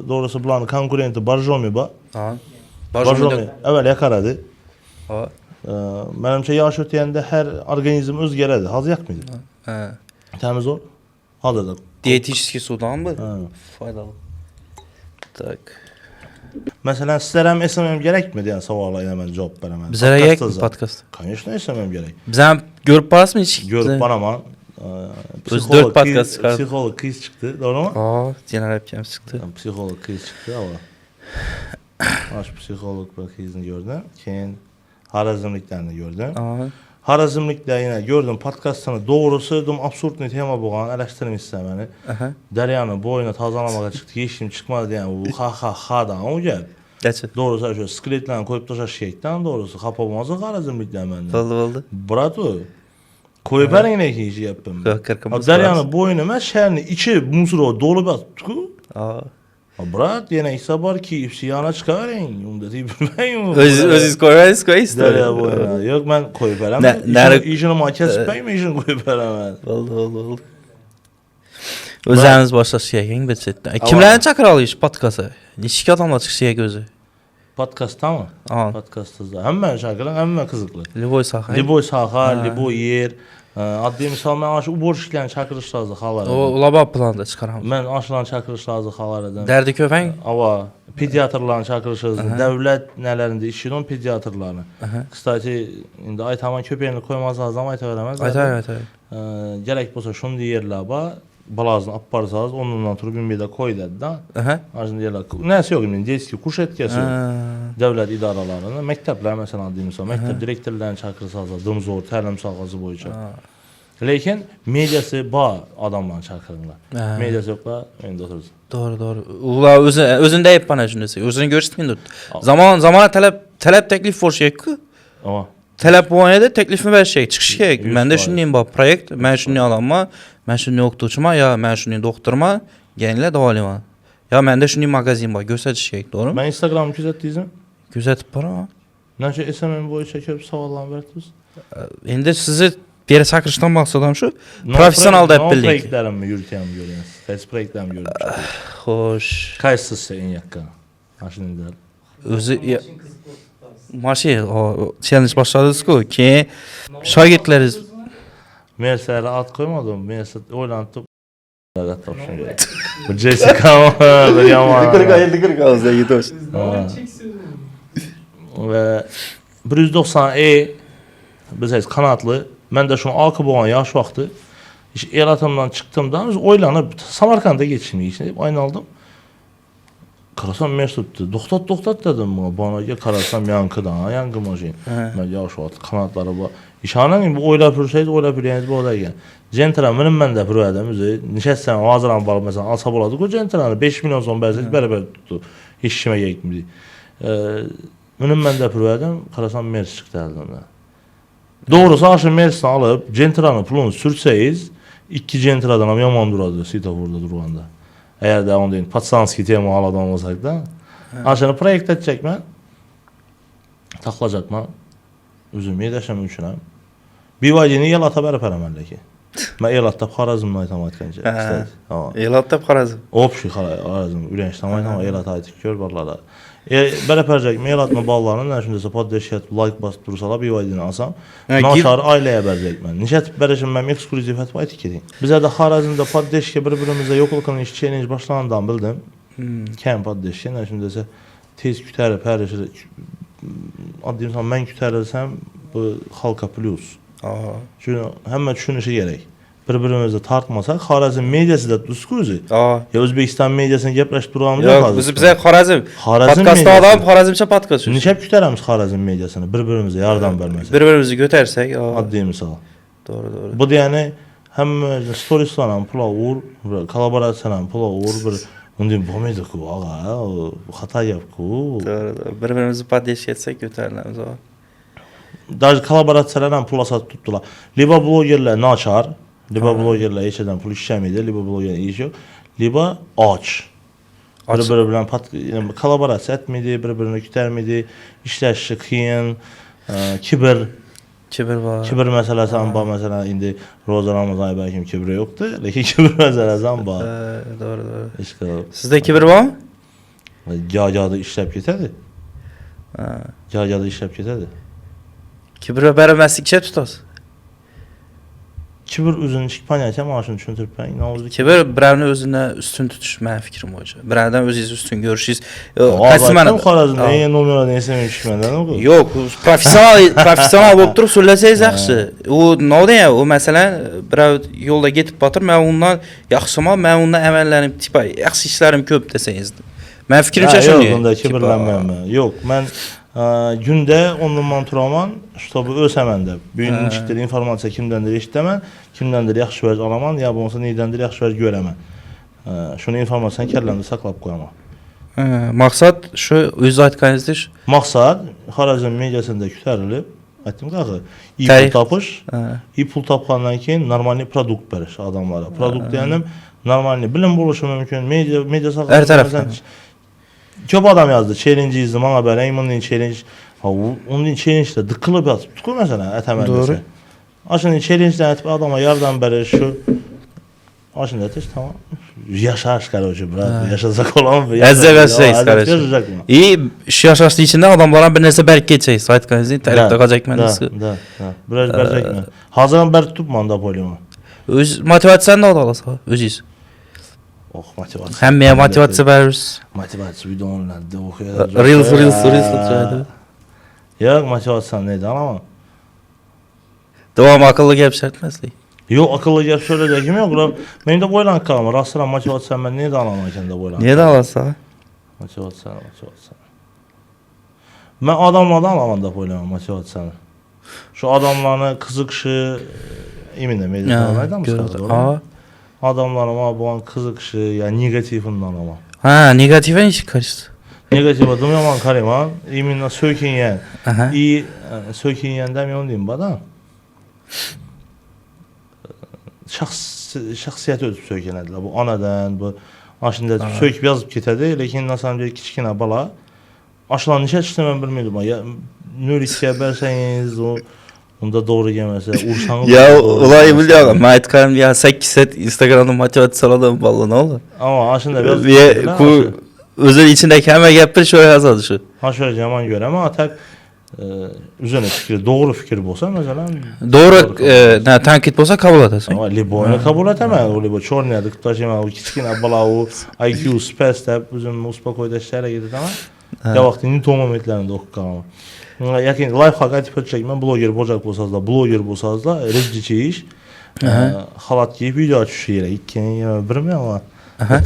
doğrusu bulanın konkurenti Barjomi ba. Ha. Barjomi əvvəl yakaradı. Ha. Mənimcə yaş ötəyəndə hər orqanizm öz gələdir. Haz yakmıydı. Ha. Təmiz ol. Hazırda. Diyetetik sudan mı? Faydalı. Tak. Məsələn, sizlərəm SMM gərəkmi deyən suala ilə mən cavab verəməm. Bizə gerek mi podcast? Конечно, SMM gərək. Bizə görüb barasmı hiç? Görüb banaman. Öz 4 podcast çıkardı. Psikolog kız çıktı, doğru mu? Aa, genel hepkem çıktı. Psikolog kız çıktı ama. Baş psikolog bak kızını gördüm. Keyin Harazmliklərini gördüm. Aa. Harazmliklə yenə gördüm podkastını doğrusu dedim absurd ne tema buğan eleştirim istəməni. Aha. Dəryanı boyuna tazalamağa çıxdı, keçdim çıxmadı deyən bu ha o gəl. Gerçi. Doğrusu şu skeletlərini qoyub daşa şeydən doğrusu xapamazı Harazmliklə məndə. Oldu. Bratu. Koyup her yine ki işi yaptım. Deryanın boyunu mən şəhərini içi musuro dolu bas. Aa. Brat yine hesap var ki ifsiyana çıkarın. Onda deyip bilməyim. Öz koyarız koyuz. Derya boyuna. Yok mən koyup verəm. İşini makət spəyim işini koyup verəm. Oldu. Özləriniz başla şeyən beçətdə. Kimlərin çakır alıyış podkası? Neçə adamla çıxışıya gözü? Podkastda mı? Aa. Podkastda. Hem mən şarkılan hem mən qızıqlı. Liboy Saxay. Liboy Saxay, Liboy Yer. Adlı misal mən aşı uborşiklərin çakırış lazı xalar edim. O laba planda çıxaram. Mən aşılan çakırış lazı xalar edim. Dərdi köpək? Ava, pediatrların çakırış lazı. Dövlət nələrində işləyirəm pediatrlarını. Kıstati indi Aytaman köpəyini qoymaz lazım, Ayta verəməz. Ayta. Gərək bolsa şunu deyirlər ba. Balazını aparsaz, onunla turub ümida koy dedi da. Arjın deyirlər. Nəsə yox imin, deyir ki, kuş etkəsi dövlət idarələrində, məktəblər məsələn deyimsə, məktəb direktorlarını çağırırsaz, dımzor, təlim sağlığı boyunca. Lakin mediası ba adamla çağırırlar. Mediası yoxla, indi otururuz. Doğru. Ula özündə hep bana cümləsi. Özünü görüşdün dur. Zamana tələb təklif for şey ki. Ama Tələb bu ayda təklifimi ver şey, çıxış gerek. Mən də şunlayım bax, proyekt, mən şunu alanma, mən şunu oxutucuma, ya mən şunu doktoruma, gəlinlə davalima. Ya məndə şunu mağazin bax, göstəriş gerek, doğru mu? mən Instagramı gözətdiyizim. Gözətib para mı? Nəşə SMM boyu çəkib savallarını verdiniz. İndi sizi bir yere çakırışdan bahsedeyim şu. Profesyonel da hep bildik. Proyektlərimi yürütəyəm görüyorsunuz. Test proyektlərimi görüyorsunuz. Hoş. Kaysız en yakın. Maşını der. Özü Maşı o challenge başladınız ki şagirdleriz Meğerse ad koymadım. Meğerse oylantıp Fakat tapşın gerek. Bu Jessica bir yaman. 40 ağızda gidiyor. Ve 190E biz kanatlı. Ben de şunu alkı boğan yaş vakti. İşte elatımdan çıktığımda oylanıp Samarkand'a geçeyim için aynı aldım. Karasam Mesut'tu. Doktat dedim bana ya karasam yankıdan yankı mojin. Ben yaş vakti kanatları bu. İşanen bu oyla pürseydi oyla püreyeniz bu odayken. Centra benim ben de püreydim. Nişesten ağzıran balık mesela alsa buladık o Centra'nı 5 milyon son berzek beraber tuttu. Hiç işime gerekmedi. Benim ben de püreydim. Karasam Mers çıktı elimden. Doğrusu aşı Mers'ini alıp Centra'nın pulunu sürtseyiz 2 Centra'dan am yaman duradı Sitafor'da durğanda. Eğer de onu deyin Patsanski tema aladan olsak da aşını proyekt edecek mi? Taklacak mı? Üzüm yedeşem üçünem. Bir vacini yelata berip elemendeki. Ben yelatta Xarazm'da aytamaytkence. Elatda Xarazm. Opşi Xarazm. Ürenç tamaytama yelata aytık gör barlarda. Berip ercek mi yelatma ballarının nəşindəsə poddeşiyat like basıp dursala bir vacini alsam. Naşarı aileye bercek mən. Nişət berişim mən ekskluzivət var etkirin. Bizə də Xarazm'da poddeşiyə bir-birimizə yok olqanın iş challenge başlanandan bildim. Kəm poddeşiyə nəşindəsə tez kütərib hər işi adıyım sana mən kütərirsəm bu halka plus. Çünkü hemen düşünüşü gerek. Birbirimizi tartmasak Xarazm medyası da düzgüzü. Ya Özbekistan medyasını gepleşip duramız yok. Bize Xarazm. Podcast'ta adam Xarazmça podcast. Nişep kütərəmiz Xarazm medyasını birbirimize yardım vermesek. Birbirimizi götərsək. Addi misal. Doğru. Bu da yani hem stories'la pula uğur, kolaborasiyla pula uğur bir ondan bu meydi ku ağa, hata yap ku. Doğru. Birbirimizi poddeş etsek götərlərimiz var. Daha kolaborasiyalarla pul asat tuttular. Liba blogerler naçar. Liba blogerler işeden pul işlemedi. Liba blogerler iş yok. Liba aç. Bir-birinə kolaborasiya etmedi, bir-birinə kütərmedi, işləşi xiyin, kibir var. Kibir məsələsi amba məsələn indi Roza Ramazan bəlkə kibir yoxdur, lakin kibir məsələsi amba. Doğru. Sizdə kibir var mı? Gagada işləb getədi. Gagada işləb getədi. Kibirə bərəməsi kişə tutas. Kibir özünü çıkpaniyətə maaşını düşündürüb mən inanılır. Kibir birərini özünə üstün tutuş mənim fikrim hoca. Birədən özünüz üstün görüşüz. Qasımən Xarazmda yeni numara neysə mənim işmədən o. Yox, professional olub durub söyləsəyiz yaxşı. O nə oldu ya? O məsələn birə yolda getib batır, mən ondan yaxşıma, mən ondan əməllərim tipa yaxşı işlərim köp desəyiz. Mənim fikrim şaşırır. Yox, onda kibirlənməm. Yox, mən gündə ondan turaman ştabı ölsəməndə büyünün çıxdığı informasiya kimdəndir eşitdəmən, kimdəndir yaxşı vəz alaman, ya bu olsa neydəndir yaxşı vəz görəmən. Şunu informasiyanı kəlləndə saxlab qoyama. Maksat şu öz aytqanınızdır. Maksat Xarazm mediasında kütərilib, etdim qağı. İyi pul tapış. İyi pul tapqandan keyin normal produkt veriş adamlara. Produkt deyənim normal bilim buluşu mümkün. Media saxlab. Hər tərəfdən. Çok adam yazdı. Challenge izledim ama ben Eyman'ın challenge onun challenge'de dıkılıp yatıp tutuyor mesela etemendesi. Doğru. Aşın challenge'den etip adama yardım verir şu. Aşın etiş tamam. Yaşar kardeşim bırak. Yaşasak olan bir. Əzzəbəsəyiz kardeşim. İyi yaşaşlı içinde adamlara bir nəsə bərk geçeceğiz. Sayt kanizini tərif takacak mənəsi. Da. Biraz bərcək mən. Hazırın bər tutup manda polima. Öz motivasiyanı da alasa. Özüz. Motivasiya. Hem motivasiya veririz. Motivasiya videolarında oxuyacaq. Reels. Yox, motivasiya neydi ama? Devam akıllı gəp şərtməslik. Yox, akıllı gəp söyləyəcəyim yox. Mənim də boylan qalmır. Rastıram motivasiya mən niyə də alamayken də boylan. Niyə də alasa? Motivasiya. Mən adamlardan alamanda boylan motivasiyanı. Şu adamlarını kızıkşı eminə medialardan mı çıxardı? Adamlarıma bu an kızıkşı, yani negatifinden ama. Negatifə işi karışdı. Negatif adım yaman karima, eminlə sökünyen. İyi sökünyen demiyorum diyeyim bana. Şəxsiyyəti özüb sökənədilər. Bu anadan, bu aşında söküb yazıb getədi. Lakin nasıl bir kiçkinə bala. Aşılan neçə çıxdı mən bilmirdim. Nörisiyə bərsəniz o. Onda doğru gelmese Ursan'ı ya olayı biliyor ama aytkarım ya 8 set Instagram'da motivasyon alalım vallahi ne olur. Ama aslında biraz özel içindeki hemen yapır şöyle yazdı şu. Ha şöyle zaman göre ama atak üzerine fikri doğru fikir bolsa mesela Doğru tanqid bo'lsa qabul etasan. ama Libo'nu kabul etemez. O Libo çornayadık taşıma o kichkina bala o IQ space deb özünü uspakoyda işlere gidip ama ya vaktini tom momentlerinde okuyup kalamam. Yakin lifehack aytip ötecek men blogger bolacak bolsanız da blogger bolsanız da rejdiçi iş halat giyip video açışı yere ikkeni birmi ama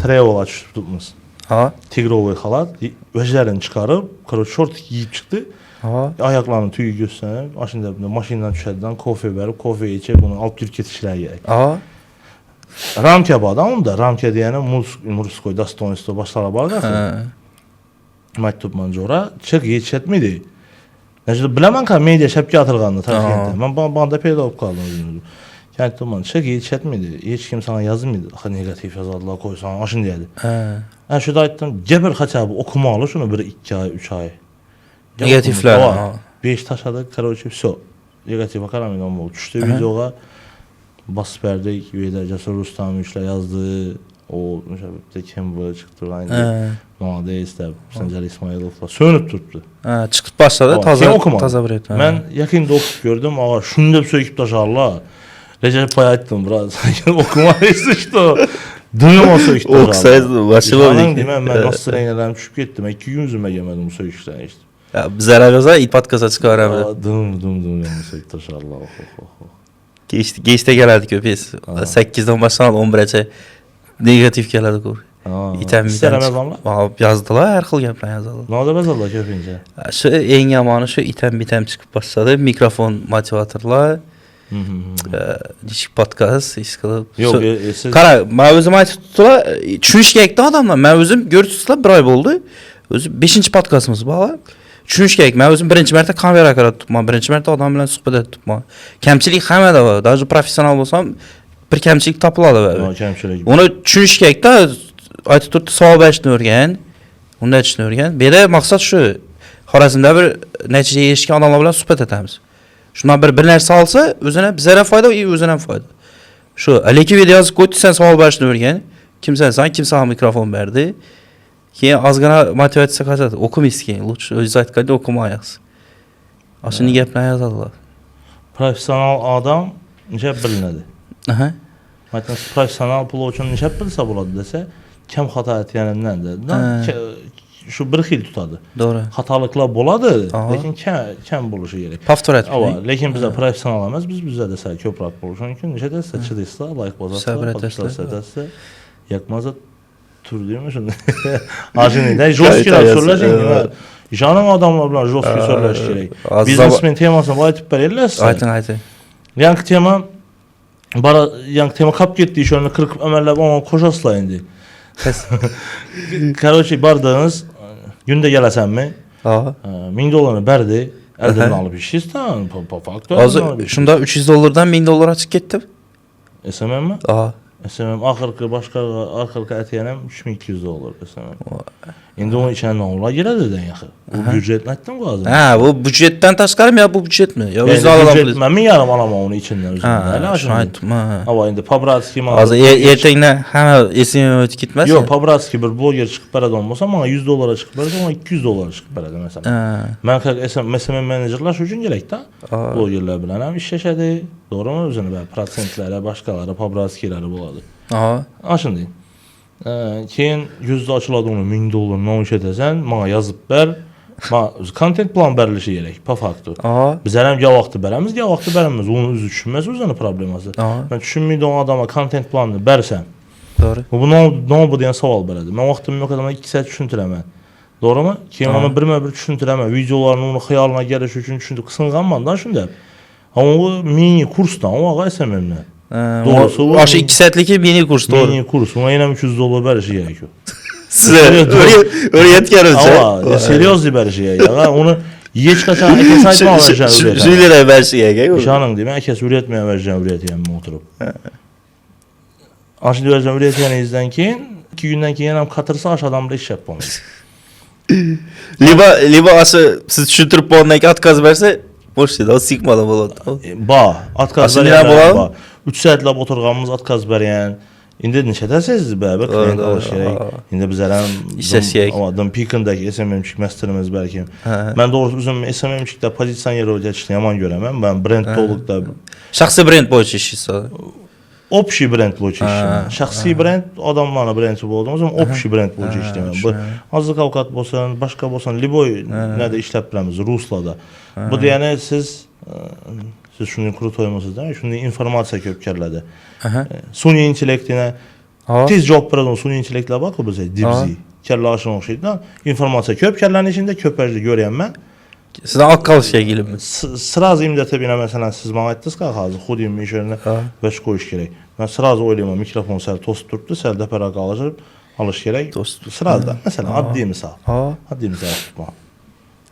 travel açışı tutmuş. Ha. Tigrovый halat vejlerini çıkarıp karo short giyip çıktı. Ha. Ayaklarını tüyü gösterip aşında maşından düşerden kofe verip kofe içip bunu alıp Türkiye işler gerek. Ha. Ramke bağda onu da Ramke diyene Murskoy Dastonist'o başlara bağda. Maktub manjora çık yetişetmedi. Necde bilemem ki medya şapki atırgandı Taşkent'te. Ben bana peyda olup kaldım. Yani tuman çık yetişetmedi. Hiç kim sana yazmıyordu. Negatif yazarlar koysan aşın diyedi. Ben şurada aytdım geber kaçabı okumalı şunu bir 2 ay 3 ay. Negatifler. 5 taşadık karoçi все. Negatif bakaramıyorum ama düştü videoga basıp verdik. Üyede Cesur Rustamovic'le yazdığı o mesela Kemba çıktı aynı. Normalde işte Sancar İsmailov'la sönüp tuttu. Çıkıp başladı taza bir et. Ben yakında okup gördüm ama şunu da söküp taşarlar. Recep Pay aytdım biraz. Okumayız işte o. Duyum o söküp taşarlar. Okusaydı başıma bir değil. Ben nasıl reynelerim düşüp gittim. 2 gün yüzüme yemedim bu söküşten işte. Ya bize arabada ilk podcast'a çıkaramadı. Dım söküp taşarlar. Geçte geldik köpeğiz. 8'den başlanan 11'e negatif geldik o. İtem yazdılar, her xil gaplar yazdılar. Ne oldu bezallar köpünce? Şu en yamanı şu item çıkıp başladı. Mikrofon motivatorlar. Dişik podcast iş qilib. Yo'q, qara, men o'zim aytib tutdilar, tushunish kerakda odamlar. Men o'zim ko'rsatdilar, 1 oy bo'ldi. O'zi 5-podkastimiz bor. Tushunish kerak. Men o'zim birinchi marta kamera qaratibman, birinchi marta odam bilan suhbat etibman. Kamchilik hammada bor. Даже professional bo'lsam bir kamchilik topiladi. Uni tushunish kerakda. Aytib turibdi, savol berishni o'rgan, unda aytishni o'rgan. Bu yerda maqsad shu. Xorazmda bir natijaga erishgan odamlar bilan suhbat etamiz. Shundan bir narsa olsa, o'zina bizga ham foyda, o'zina ham foyda. Shu, lekin video yozib qo'ydi, sen savol berishni o'rgan. Kimsan, kim sana mikrofon berdi? Keyin ozgina motivatsiya qiladi. O'qimaysiz keyin, lutch o'zingiz aytganda o'qimaysiz. Ashuni gaplarni yozadilar. Professional adam necha bilinadi? Aha. Mesela professional pul uchun necha bilsa bo'ladi desa, kim xato etganimdan şu bir xil tutadi. Doğru. Xatoliklar bo'ladi, lekin kam bo'lishi kerak. Повтор etmang. Ava, lekin bizlar professional emas, bizda desa ko'proq bo'lishi mumkin. Necha desa chidaysiz, like bozasiz, yakmaza turdimi shunda. Ajinida jostkilar so'rashing nima? Ishonam odamlar bilan jostki so'rlash kerak. Biznesmen temasini aytib beraylik. Ayting. Yangi tema yangi tema qolib ketdi, ishonni qirqib amallab ona qo'shasizlar endi. Короче, bardınız, günde gelasanmi? $1000 berdi, elden alıp işsiz tamam, faktör. Şunda $300'dan $1000 çık gitti. SMM mi? Aha. SMM ahırkı etiyenem $3200 SMM. Endi onun içine ne olur? Giredi den yaxı. Bu bücret nettim lazım. Ha, bu bücretten taşkarım ya bu bücret mi? Ya biz alalım. Bücret ben mi yarım alamam onu içinden özümden. Ha, şunu aytdım ha. Ama endi Pabratski ma. Az ertengden hemen esim ötüp gitmez. Yok, Pabratski bir blogger çıkıp beradi olmasa bana $100 çıkıp beradi, ona $200 çıkıp beradi mesela. Ben SMM menajerler şu için gerek da. Bloggerler bilen hem işleşedi. Doğru mu? Özünü ben prosentlere, başkaları, Pabratski'leri buladı. Aha. Aşın deyin. Keyin yüzde açıladı onu $1000 ne iş edesen, bana yazıp ber. Content plan berilişi gerek, pa faktu. Bizler hem ya vaxtı beremiz, onu özü düşünmez, özünü probleması. Ben düşünmeydim o adama content planını bersem. Doğru. Bu ne bu diyen saval beredi. Ben vaxtım yok adama 2 saat düşüntüremem. Doğru mu? Keyin onu bir düşüntüremem. Videolarını onun xəyalına geliş üçün düşündü. Qısınğanmandan şunda. Ama o mini kursdan, o ağa SMM'le. Doğrusu aşı 2 saatlik mini kurs doğru. Mini kurs. Ona yine $300 berişi gerekiyor. Size öğretkeniniz. Ama seriyoz berişi ya. Onu hiç kaçan herkes aytma vereceğim. Jüylere berişi ya. Şanın değil mi? Herkes üretmeye vereceğim oturup. Aşırı vereceğim üretmeni izden keyin 2 günden keyin hem katırsa aşağıdan iş yapmamız. Liba aşı siz düşüntürüp bu ondan atkaz verse boş değil, o sıkmadan болады. Atkaz berýän. 3 saatlap oturganymız atkaz berýän. İndi neçədəsiz bərabər klient alış gerek. İndi bizlərəm İşləşək. Adam pikindəki SMM-çik məstərimiz bəlkə. Mən doğrusu özüm SMM-çikdə pozisiyon yeri ödəşdi yaman görəməm. Mən brenddə Şəxsi brend boyunca işləyirsən. общий brend boyunca işləyirəm. Şəxsi brend adamlarla brendçi olduğumuz zaman общий brend boyunca işləyirəm. Bu azlıq avukat bolsan, başqa bolsan, liboy nədə işləb biləmiz Ruslada. Bu deyəni siz şunu krutoymusunuz değil mi? Şunu informasiya köpkərlədi. Suni intellektinə tez cavab verən suni intellektlə baxıb bizə dibzi. Kəllə aşın oxşaydı. İnformasiya köpkərlərin içində köpəcli görəyəm mən. Sizdən akkal şey gelib. Sразу imdətə binə məsələn siz mənə etdiniz ki, hazır xudim işlərinə bəş qoyuş gerek. Mən sразу oyluyam mikrofon səl tost tutdu, səl dəpərə qalışır, alış gerek. Sразу. Məsələn, addi misal. Addi misal tutma.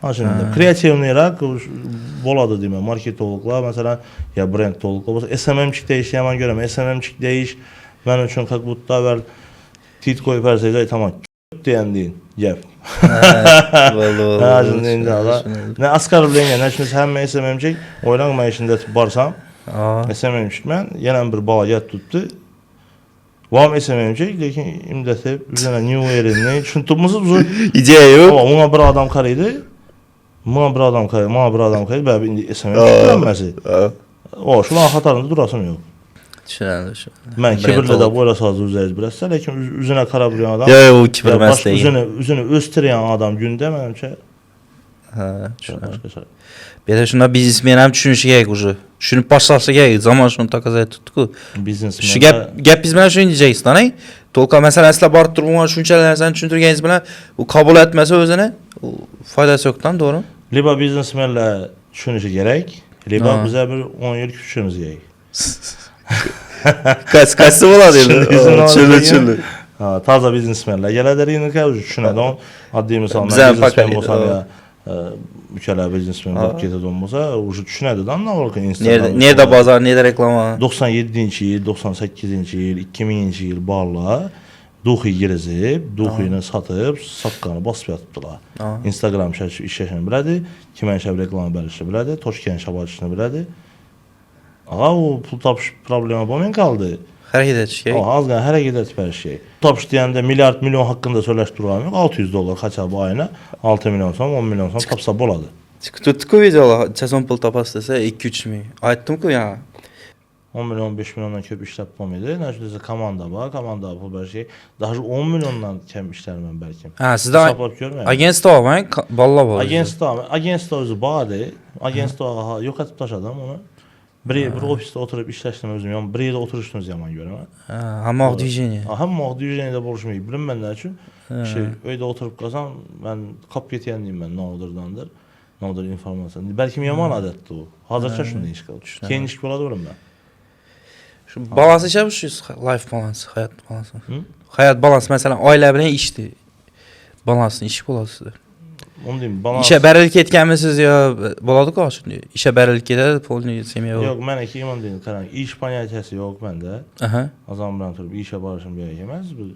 Aslında kreativniyrak boladı demə, marketologlar məsələn ya brendologlar, SMM-çik dəyişən görəm, SMM-çik dəyiş mənim üçün как будто əvvəl tit qoyub hər şeydə tamam deyəndin, gəp. Nə asqar bilən, nə üçün həmmə SMM-çik oynanma işində barsam, SMM-çik mən yenə bir bala yat tutdu. Vam SMM-çik, lakin imdətə üzənə new yerini çüntubumuzu İdeya yox. Ama ona bir adam karıydı. Bana bir adam kaydı, bəbi indi SMM bilənməsi. O, şulan xatarında durasım yox. Düşünürəm. Mən kibirli də boyla sazı üzəyiz biləsə, lakin üzünə kara bilən adam. Yox, o kibir məsləyi. Üzünü östürən adam gündə mənimcə. Düşünürəm. Belə şunda biznesmenəm düşünüşü gerek ucu. Düşünüp başlasa gerek, zaman şunu takazaya tutku. Biznesmen. Şu gap bizmenə şunu diyeceksin, hani? Tolka məsələn əslə barıb durma şunçalar sən düşündürgəniz bilən o kabul etməsə özünə faydası yoxdan, doğru? Liba biznesmenlə düşünüşü gerek. Liba bizə bir 10 yıl küçüğümüz gerek. Kaçsı ola deyil? Çürlü. Taza biznesmenlə gələdər yeni kəvüz düşünədən addi misal mən biznesmen olsam ya mükəlləb biznesmen olub gedə olmasa ucu düşünədi də nə olur ki Instagram. Nerede bazar, nerede reklama? 97-ci il, 98-ci il, 2000-ci il barla duxu girizib, duxu ilə satıb, saqqanı basıb yatıbdılar. Instagram işləşini bilədi, kimən şəb reklamı bəlişi bilədi, Toşkən şəbacısını bilədi. O pul tapış problemi bu mən qaldı. Hərəkət et şey. Az qana hərəkət et hər şey. Tapış deyəndə milyard milyon haqqında söyləşdirəm yox, $600 qaça bu ayına, 6 milyon son, 10 milyon son tapsa boladı. Tutku videolar, sezon pul tapas desə 2-3 mi? Aytdım ki ya. 10 milyon, 5 milyondan köp işləb pomidi. Nəşəsə komanda var, komanda pul bir şey. Daha 10 milyondan kəm işlərəm bəlkə. Ha, sizdə agentство var, valla var. Agentство özü bağdı. Agentство yox etib daşadım onu. Bir ofiste oturup işləşdim özüm, yəni bir yerdə oturuşdunuz yaman görəm. Hamma движение. Hamma движение-də buluşmayıb. Bilin mən nə üçün? Öydə oturup qazan, mən kap yetiyəndiyim mən, nə olurdandır. Nə olur informasiya. Bəlkə yaman adətdir o. Hazırca şunu iş qaldı. Keyin iş qoladı vurum mən. Şu balansı çalışıyoruz, life balansı, hayat balansı. Hayat balansı mesela ailə bilan işdir. Balansın işi boladı sizdə. Onu deyim, balans. İşə bərəlik etgənmisiz ya boladı qarşı. İşə bərəlik edə polni semiya yox. Yox, mən iki iman deyim, qaran. İş paniyatəsi yox məndə. Azam bilan turub işə barışım gerek eməz. Bu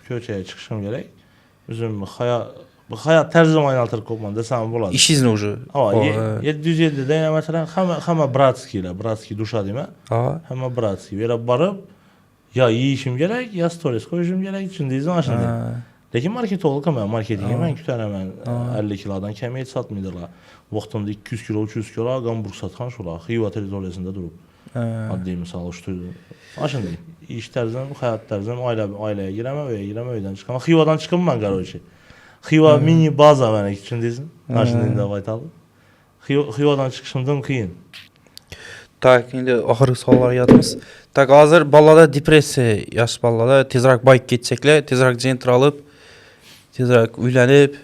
köçəyə çıxışım gerek. Üzüm hayat tərzim aynaltır kopman desəm boladı. İş izni ucu. 707-də yəni məsələn həmə Bratski duşa demə. Həmə Bratski verə barıb ya yeyişim gerek, ya stories koyuşum gerek üçün deyizim aşında. Lakin marketolog mən marketingi mən kütərəm mən 50 kilodan kəmiyyət satmıydılar. Vaxtında 200 kilo, 300 kilo Qamburq satxan şola, Xiva teritoriyasında durub. Addi misal uçdu. Aşında iş tərzim, həyat tərzim, ailəyə girəmə, öyə girəmə, öydən çıxam. Xivadan çıxım mən qaroçi. Xiva mini baza mənə üçün deyizim. Aşında indi vaytalı. Xivadan çıxışımdan qiyin. Tak, indi axırı suallara yatmız. Tak, hazır ballada depressiya, yaş ballada tezrak bayk geçeceklər, tezrak centr alıb, tezrak üylənib,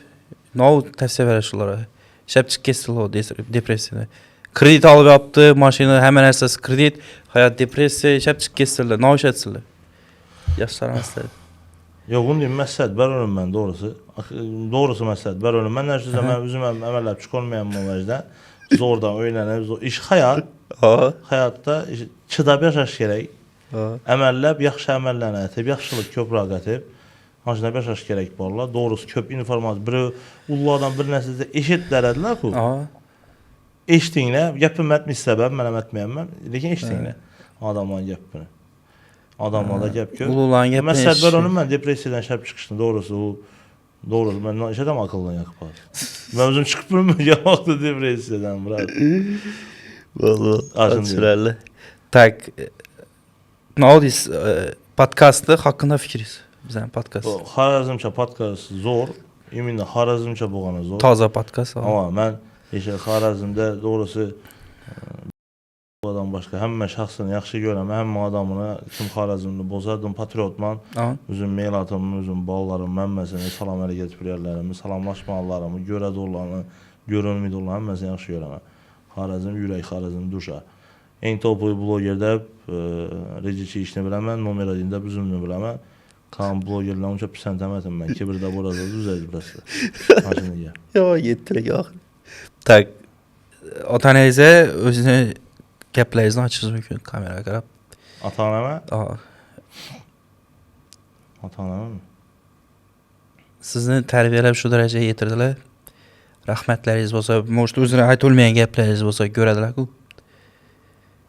nə tavsiyə verər şunlara? Şəb çıx kestil o depressiyada. Kredit alıb yaptı, maşını həmən əsas kredit, hayat depressiya, şəb çıx kestirlər, nə iş etsinlər? Yaşların istədir. Yox, bunu deyim, məsləhət verərəm mən doğrusu. Doğrusu məsləhət verərəm. Mən nəşəsə mən üzüm əməlləb çıxolmayan bu vəcdə. Zordan öyrənib, iş həyatda çıdab yaşaş gerək. Əməlləb, yaxşı əməllənə etib, yaxşılıq köprə qatıb. Hansına yaşaş gerək barla. Doğrusu köp informasiya. Biri ulladan bir nəsədə eşitlərədilər ki. Eşitdiyinə, gəpim etmiş səbəb, mənəm etməyəm mən. Lakin eşitdiyinə adamların gəpini. Adamlarda gap ko'p. Ulug'larning gapini Mən Sədbər eshitish. onun mən depressiyadan şəb çıxışını doğrusu o doğrusu mən işədəm akıldan yakıb. Mən özüm çıxıb bilmirəm yavaxdı depressiyadan brat. Vallahi Acın acılarlı. Tak. Ne oldu? Podcast'ı hakkında fikiriz. Bizden podcast. Bu Xarəzmçə podkast zor. Yeminlə Xarəzmçə boğanı zor. Taze podcast. Amma mən işte Xarəzmdə doğrusu bu adam başqa həmmə şəxsini yaxşı görəm, həmmə adamını kim Xarəzmli bozardım patriotman. Aha. Özüm mail atımı, özüm ballarım, mənməsini, salam əleykum birlərimi, salamlaşmalarımı, görə dolanı, görünmü dolanı həmməsini yaxşı görəm. Xarəzm ürək, Xarəzm duşa. En topu blogerdə reciçi işini biləmən, nomer adında üzümünü biləmən. Kan blogerlər onca pisəntəmətim mən. Kibirdə burada düzəldi burası. Haşını gəl. Ya yettirek ya. Tak. Otanayze özünü geplerizini açırız mümkün kameraya qarab. Ata-anamə? Aa. Ata-anamə mi? Sizni tərbiyələb şu dərəcəyə yetirdilər. Rəhmətləriniz olsa, может özünə ait olmayan gepləriniz olsa görədilər ku.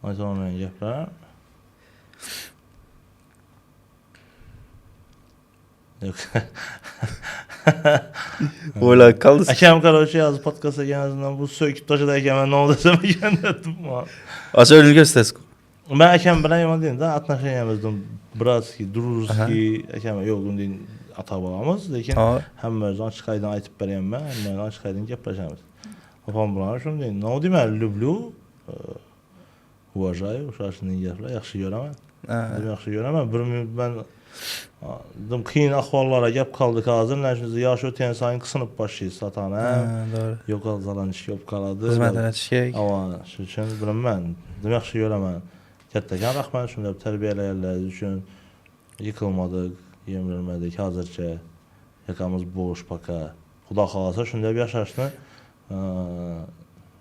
Ata-anamə gəplər. Yox. Ola kaldız. Əkəm qarşı yazı podkasta gələnizdən bu söküb daşıda əkəmə nə oldusa mən göndərdim. Aç önünü göstəriz. Ben əkəm bilən yaman deyim də, atnaşıyamızdım. Bratski, Druski, əkəm yoxun deyin ata-babamız. Lakin həm özün açıq aydın aytıb bərəyəm mən, həm mən açıq aydın gəpləşəmiz. Papam buna şunu deyin, nə o demə, люблю, уважаю, uşaqsının gəplər, yaxşı görəmən. Yaxşı görəmən, bir müddət mən dedim, qiyin ahvallara gəp qaldıq hazır, nəşinizi yaşı ötən sayın qısınıb başlayız satan, Doğru. Yox alzalan iş yox qaladı. Xizmətə çəkək. Amma şu üçün biləm mən, dedim, yaxşı görəmən. Kətdəkən rəxmən üçün tərbiyələyərlər üçün yıkılmadıq, yemrilmədik, hazırca yakamız boş, paka. Xuda xalasa şunda bir yaşaşını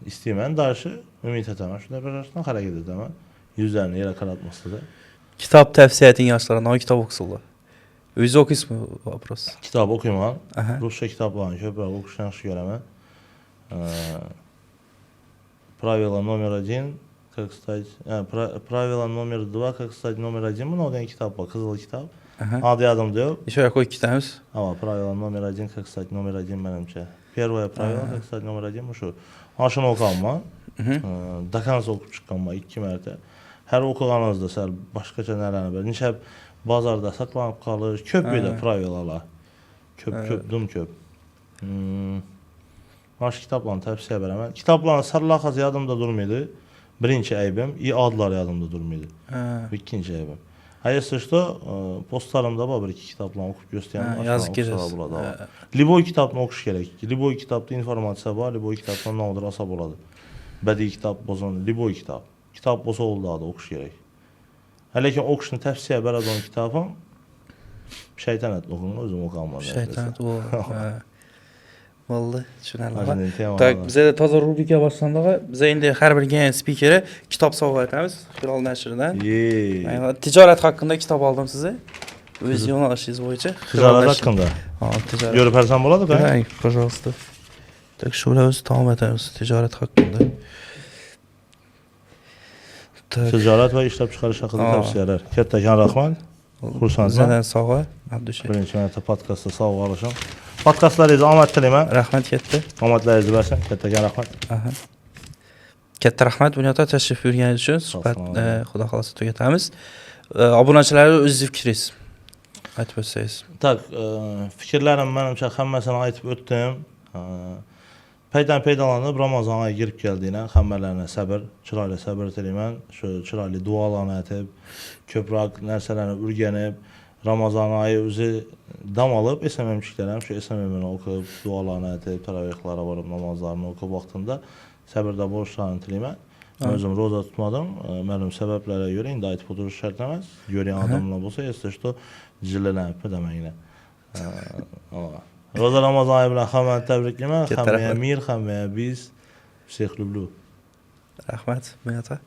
istəyimən, darışı ümid etəmən, şunda bir yaşaşını hərəkət edəmən. Yüzlərini yerə qaratmasıdır. Kitap tavsiye edin yaşlarına, o kitap okusunlar. Özü okuyuz mu vapros? Kitab okuyman, Aha. Rusça kitablarını köprək oxuşan yaxşı görəmən. Правило номер 1, как стать... Правило номер 2, как стать номер 1. Bunun o kitap var, kızıl kitap. Adı adımda yok. Şöyle koy kitabımız. Ama правило номер 1, как стать номер 1 benimce. Первое правило, как стать номер 1 bu şu. Aşını okanma. Dakanız okup çıkanma 2 mərtə. Hər oxuğanızda sən başqaca nələrini belə. Neçə bazarda satlanıb qalır. Köp belə pravilalar. Köp. Baş kitablarını təvsiyə verəm. Kitabların sarılaxaz yadımda durmaydı. Birinci əybim, adlar yadımda durmaydı. İkinci əybim. Если что, postlarımda var bir iki kitablarını oxuyub göstərəm. Yazıq girəz. Liboy kitabını oxuş gerək. Liboy kitabda informasiya var, Liboy kitabdan nə olur asab oladı. Bədii kitab bozan, Liboy kitab. Kitab bozu oldu da oxuş gerək. Hələ ki oxuşunu təfsiyə bərəd onun kitabın şeytan etdi oxunur, özüm oxanmadım. Şeytan etdi o. Vallahi düşünərlər. Ajın Tak, bizə də taza rubrika başlandığı, bizə indi hər bir gələn spikeri kitab sovg'a etamiz. Hilal nəşrindən. Ticaret haqqında kitab aldım sizə. Öz yo'nalishingiz bo'yicha. Ticaret haqqında. Ha, ticaret. Görüb hərsəm болады da? Hey, пожалуйста. Так, şöyle öz tamam etamiz ticaret haqqında. Ticaret və işləb çıxarış haqqında tavsiyələr. Kətdəkən rəxmən. Xursandsan. Bizdən sağ ol. Abdüşək. Birinci mənətə podkastda sağ ol alışım. Podkastlarınızı amət diləmə. Rəhmət getdi. Amadlarınızı versən. Kətdəkən rəxmət. Aha. Katta rahmat bunyodda tashrif buyurganingiz uchun suhbat xudo xolasa tugatamiz. Obunachilarga o'zingiz fikringiz aytib o'tsangiz. Tak, fikirlərim mənimcə həmməsini aytıb ötdüm. Peydalanıb Ramazan ayı girib gəldiyinə xəmbərlərinə səbir, çırayla səbir diləmən. Şu çırayla dualarını etib, köprək nərsələrini ürgənib, Ramazan ayı özü dam alıb, SMM-çiklərəm, şu SMM-ni oxuyub, dualarını etib, təravihlərə varıb, namazlarını oxuyub vaxtında səbirdə borçlarını diləmən. Özüm roza tutmadım, mənim səbəblərə görə indi aytıb oturuş şərtləməz. Görən adamla olsa, если что, cillələnib deməklə. Roza Ramazan ayı bilan hamını təbrikləmən, hamıya mir, hamıya biz, Şeyx Lüblü. Rahmat, bunyodda.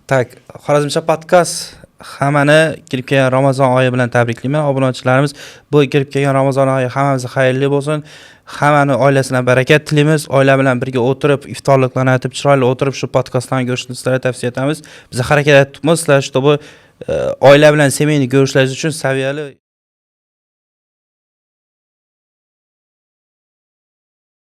Tak, Xorazmcha podkast hammani kirib kelgan Ramazon oyi bilan tabriklayman. Obunachilarimiz bu kirib kelgan Ramazon oyi hammamizga xayrli bo'lsin. Hammani oilasidan barakat tilaymiz. Oila bilan birga o'tirib, iftorliklarni aytib, chiroyli o'tirib shu podkastlarni ko'rishni sizlarga tavsiya etamiz. Biz harakat etamiz, чтобы oila bilan semiyni ko'rishlaringiz uchun saviyali